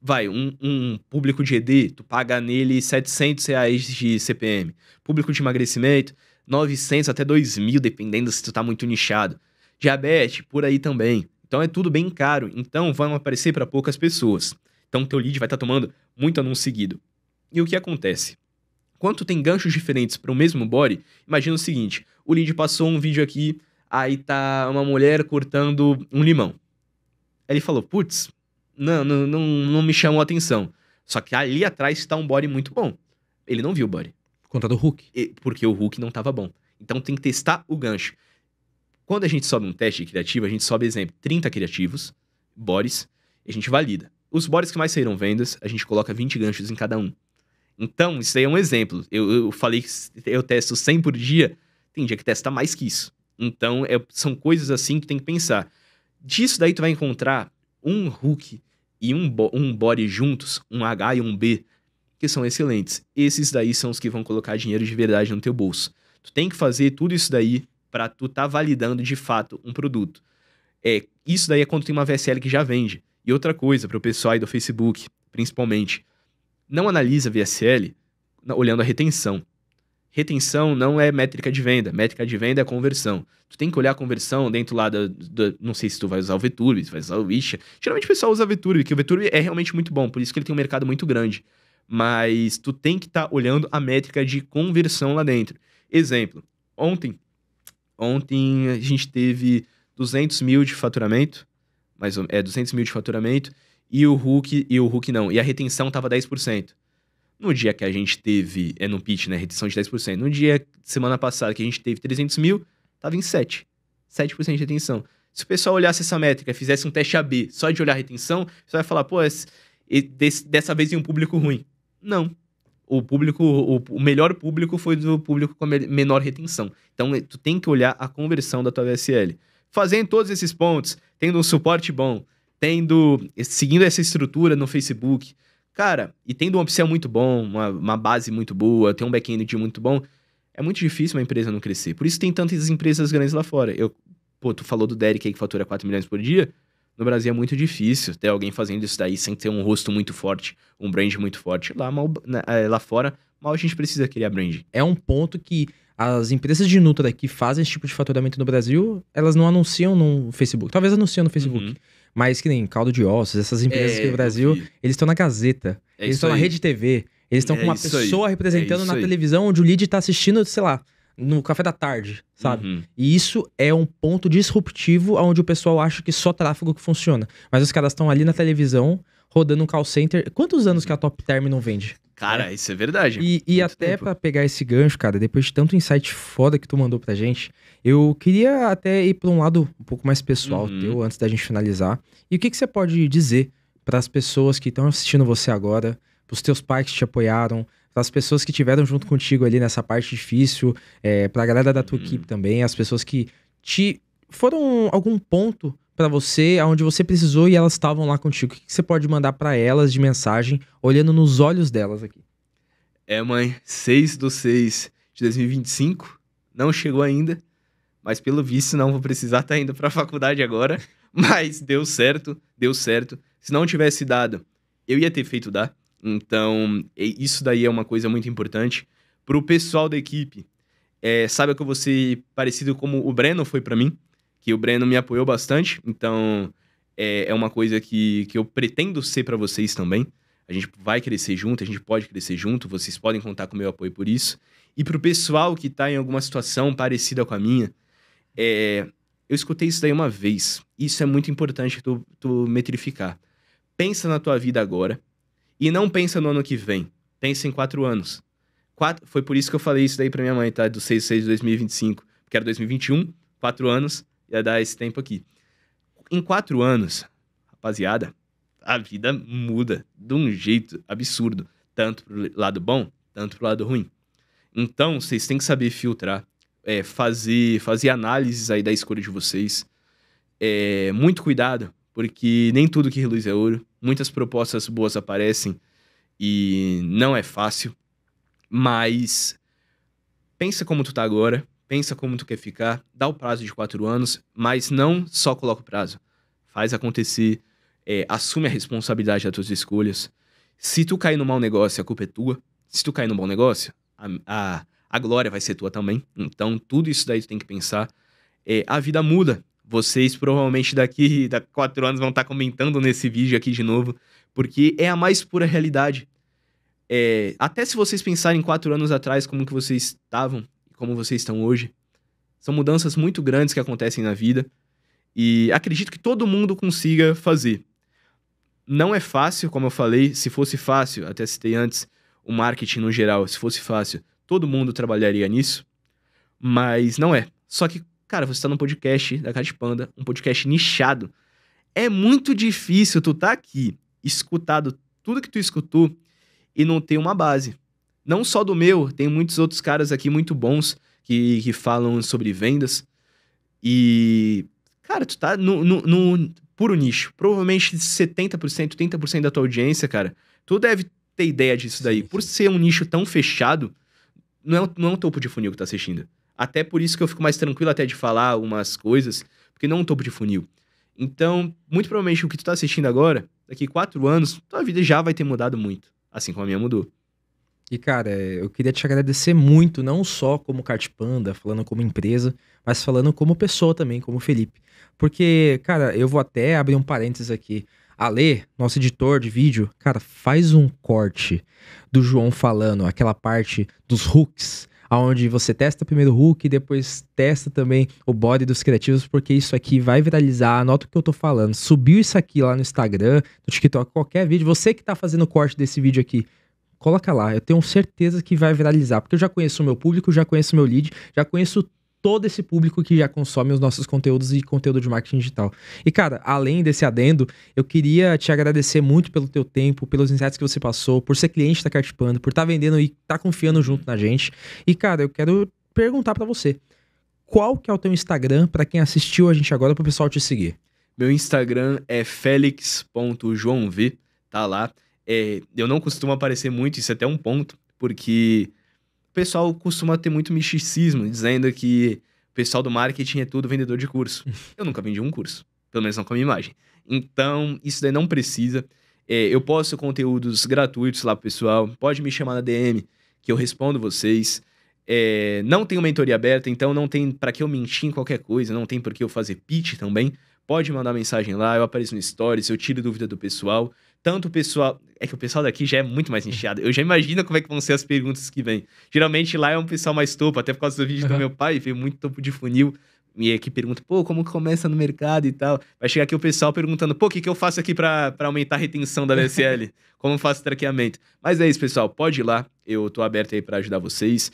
Vai, um público de ED, tu paga nele R$700 de CPM. Público de emagrecimento, 900 até 2.000, dependendo se tu tá muito nichado. Diabetes, por aí também. Então é tudo bem caro, então vão aparecer para poucas pessoas. Então teu lead vai estar tomando muito anúncio seguido. E o que acontece? Quando tu tem ganchos diferentes para o mesmo body, imagina o seguinte, o lead passou um vídeo aqui, aí tá uma mulher cortando um limão. Ele falou, putz, não me chamou a atenção. Só que ali atrás tá um body muito bom. Ele não viu o body. Por conta do hook. Porque o hook não tava bom. Então tem que testar o gancho. Quando a gente sobe um teste de criativo, a gente sobe, exemplo, 30 criativos, bodies, e a gente valida. Os bodies que mais saíram vendas, a gente coloca 20 ganchos em cada um. Então, isso aí é um exemplo. Eu falei que eu testo 100 por dia, tem dia que testa mais que isso. Então, são coisas assim que tem que pensar. Disso daí tu vai encontrar um hook e um body juntos, um H e um B, que são excelentes. Esses daí são os que vão colocar dinheiro de verdade no teu bolso. Tu tem que fazer tudo isso daí para tu tá validando de fato um produto. Isso daí é quando tem uma VSL que já vende. E outra coisa, para o pessoal aí do Facebook, principalmente, não analisa VSL olhando a retenção. Retenção não é métrica de venda. Métrica de venda é a conversão. Tu tem que olhar a conversão dentro lá não sei se tu vai usar o VTurb, se vai usar o Wisha. Geralmente o pessoal usa o VTurb, porque o VTurb é realmente muito bom, por isso que ele tem um mercado muito grande. Mas tu tem que estar olhando a métrica de conversão lá dentro. Exemplo, ontem a gente teve 200 mil de faturamento, 200 mil de faturamento, e a retenção tava 10%. No dia que a gente teve, no pitch, né, retenção de 10%. No dia, semana passada, que a gente teve 300 mil, tava em 7%. 7% de retenção. Se o pessoal olhasse essa métrica, fizesse um teste AB só de olhar a retenção, você vai falar, pô, dessa vez em um público ruim. Não. O melhor público foi do público com a menor retenção. Então, tu tem que olhar a conversão da tua VSL. Fazendo todos esses pontos, tendo um suporte bom, seguindo essa estrutura no Facebook, cara, e tendo um upsell muito bom, uma base muito boa, tem um back-end muito bom, é muito difícil uma empresa não crescer. Por isso tem tantas empresas grandes lá fora. Tu falou do Derek aí que fatura 4 milhões por dia. No Brasil é muito difícil ter alguém fazendo isso daí sem ter um rosto muito forte, um brand muito forte. Lá fora, mal a gente precisa criar brand. É um ponto que as empresas de Nutra que fazem esse tipo de faturamento no Brasil, elas não anunciam no Facebook. Talvez anunciam no Facebook. Uhum. Mas que nem Caldo de Ossos, essas empresas aqui no eu Brasil, vi. eles estão na Gazeta. É Eles isso estão na aí. Rede TV. Eles estão É com uma isso aí. pessoa É representando isso na aí. televisão onde o lead tá assistindo, sei lá, no café da tarde, sabe? Uhum. E isso é um ponto disruptivo onde o pessoal acha que só tráfego que funciona. Mas os caras estão ali na televisão, rodando um call center. Quantos anos que a Top Term não vende? Cara, isso é verdade. E Muito até tempo. pra pegar esse gancho, cara, depois de tanto insight foda que tu mandou pra gente, eu queria até ir pra um lado um pouco mais pessoal Uhum. teu, antes da gente finalizar. E o que você pode dizer pras pessoas que estão assistindo você agora, pros teus pais que te apoiaram, pras pessoas que tiveram junto contigo ali nessa parte difícil, pra galera da tua Uhum. equipe também, as pessoas que te foram algum ponto pra você, aonde você precisou e elas estavam lá contigo. O que você pode mandar pra elas de mensagem, olhando nos olhos delas aqui? Mãe, 6/6 de 2025. Não chegou ainda, mas pelo visto não vou precisar estar indo pra faculdade agora. Mas deu certo, deu certo. Se não tivesse dado, eu ia ter feito dar. Então, isso daí é uma coisa muito importante. Pro pessoal da equipe, sabe que eu vou ser parecido como o Breno foi pra mim, que o Breno me apoiou bastante. Então, é uma coisa que eu pretendo ser pra vocês também. A gente vai crescer junto, a gente pode crescer junto, vocês podem contar com o meu apoio por isso. E pro pessoal que tá em alguma situação parecida com a minha, eu escutei isso daí uma vez. Isso é muito importante tu metrificar. Pensa na tua vida agora e não pensa no ano que vem. Pensa em 4 anos. Foi por isso que eu falei isso daí pra minha mãe, tá? Do 6/6 de 2025. Porque era 2021, 4 anos, ia dar esse tempo aqui. Em 4 anos, rapaziada, a vida muda de um jeito absurdo. Tanto pro lado bom, tanto pro lado ruim. Então, vocês têm que saber filtrar. Fazer análises aí da escolha de vocês. Muito cuidado, porque nem tudo que reluz é ouro. Muitas propostas boas aparecem e não é fácil. Mas pensa como tu tá agora, pensa como tu quer ficar, dá o prazo de 4 anos, mas não só coloca o prazo. Faz acontecer, assume a responsabilidade das tuas escolhas. Se tu cair no mau negócio, a culpa é tua. Se tu cair no bom negócio, a glória vai ser tua também. Então, tudo isso daí tu tem que pensar. A vida muda. Vocês provavelmente daqui a 4 anos vão estar comentando nesse vídeo aqui de novo, porque é a mais pura realidade. Até se vocês pensarem 4 anos atrás como que vocês estavam e como vocês estão hoje, são mudanças muito grandes que acontecem na vida e acredito que todo mundo consiga fazer. Não é fácil, como eu falei. Se fosse fácil, até citei antes, o marketing no geral, se fosse fácil, todo mundo trabalharia nisso, mas não é. Só que, cara, você tá num podcast da Cara de Panda, um podcast nichado. É muito difícil tu tá aqui, escutado tudo que tu escutou e não ter uma base. Não só do meu, tem muitos outros caras aqui muito bons que falam sobre vendas. E, cara, tu tá no puro nicho. Provavelmente 70%, 30% da tua audiência, cara, tu deve ter ideia disso daí. Sim, Por sim. ser um nicho tão fechado, não é um topo de funil que tá assistindo. Até por isso que eu fico mais tranquilo até de falar algumas coisas, porque não é um topo de funil. Então, muito provavelmente o que tu tá assistindo agora, daqui 4 anos, tua vida já vai ter mudado muito. Assim como a minha mudou. E, cara, eu queria te agradecer muito, não só como Kart Panda, falando como empresa, mas falando como pessoa também, como Felipe. Porque, cara, eu vou até abrir um parênteses aqui. Ale, nosso editor de vídeo, cara, faz um corte do João falando aquela parte dos hooks, onde você testa primeiro o hook e depois testa também o body dos criativos, porque isso aqui vai viralizar. Anota o que eu tô falando. Subiu isso aqui lá no Instagram, no TikTok, qualquer vídeo. Você que tá fazendo o corte desse vídeo aqui, coloca lá. Eu tenho certeza que vai viralizar, porque eu já conheço o meu público, já conheço o meu lead, já conheço todo esse público que já consome os nossos conteúdos e conteúdo de marketing digital. E, cara, além desse adendo, eu queria te agradecer muito pelo teu tempo, pelos insights que você passou, por ser cliente da Kart Panda, por estar vendendo e estar confiando junto na gente. E, cara, eu quero perguntar pra você, qual que é o teu Instagram pra quem assistiu a gente agora, pro pessoal te seguir? Meu Instagram é felix.joãov, tá lá. Eu não costumo aparecer muito, isso é até um ponto, porque o pessoal costuma ter muito misticismo, dizendo que o pessoal do marketing é tudo vendedor de curso. Eu nunca vendi um curso. Pelo menos não com a minha imagem. Então, isso daí não precisa. Eu posto conteúdos gratuitos lá pro pessoal. Pode me chamar na DM, que eu respondo vocês. Não tenho mentoria aberta, então não tem pra que eu mentir em qualquer coisa. Não tem por que eu fazer pitch também. Pode mandar mensagem lá, eu apareço no Stories, eu tiro dúvida do pessoal. Tanto o pessoal... É que o pessoal daqui já é muito mais nichado. Eu já imagino como é que vão ser as perguntas que vêm. Geralmente lá é um pessoal mais topo, até por causa do vídeo do meu pai, veio muito topo de funil. E que pergunta, pô, como que começa no mercado e tal. Vai chegar aqui o pessoal perguntando, pô, o que eu faço aqui pra aumentar a retenção da VSL? Como eu faço traqueamento? Mas é isso, pessoal, pode ir lá. Eu tô aberto aí pra ajudar vocês.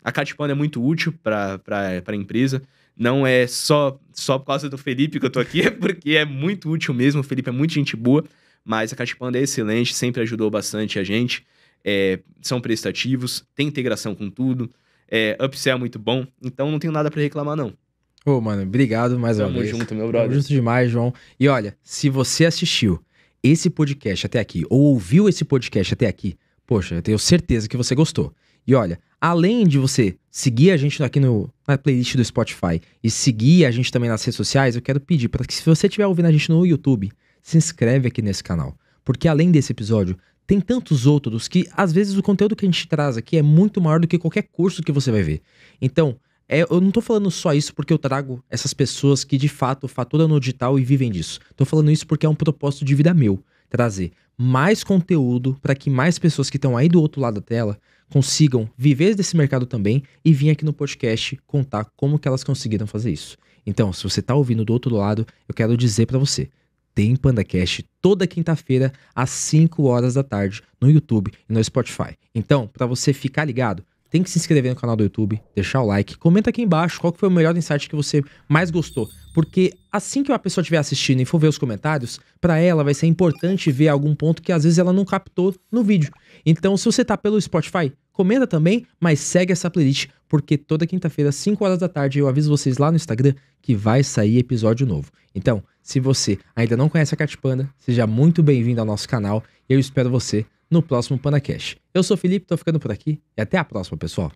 A Catipanda é muito útil pra empresa. Não é só por causa do Felipe que eu tô aqui, é porque é muito útil mesmo. O Felipe é muito gente boa, mas a Catipanda é excelente, sempre ajudou bastante a gente. São prestativos, tem integração com tudo. Upsell é muito bom, então não tenho nada pra reclamar, não. Ô, mano, obrigado mais uma vez. Tamo junto, meu brother. Tamo junto demais, João. E olha, se você assistiu esse podcast até aqui, ou ouviu esse podcast até aqui, poxa, eu tenho certeza que você gostou. E olha, além de você seguir a gente aqui na playlist do Spotify e seguir a gente também nas redes sociais, eu quero pedir para que, se você estiver ouvindo a gente no YouTube, se inscreve aqui nesse canal. Porque além desse episódio, tem tantos outros que, às vezes, o conteúdo que a gente traz aqui é muito maior do que qualquer curso que você vai ver. Então, eu não tô falando só isso porque eu trago essas pessoas que, de fato, faturam no digital e vivem disso. Tô falando isso porque é um propósito de vida meu, trazer mais conteúdo para que mais pessoas que estão aí do outro lado da tela consigam viver desse mercado também e vir aqui no podcast contar como que elas conseguiram fazer isso. Então, se você tá ouvindo do outro lado, eu quero dizer para você, tem PandaCast toda quinta-feira às 5 horas da tarde no YouTube e no Spotify. Então, para você ficar ligado, tem que se inscrever no canal do YouTube, deixar o like, comenta aqui embaixo qual que foi o melhor insight que você mais gostou, porque assim que uma pessoa estiver assistindo e for ver os comentários, para ela vai ser importante ver algum ponto que às vezes ela não captou no vídeo. Então, se você tá pelo Spotify, comenta também, mas segue essa playlist, porque toda quinta-feira às 5 horas da tarde eu aviso vocês lá no Instagram que vai sair episódio novo. Então, se você ainda não conhece a Catipanda, seja muito bem-vindo ao nosso canal e eu espero você no próximo PandaCast. Eu sou o Felipe, tô ficando por aqui e até a próxima, pessoal.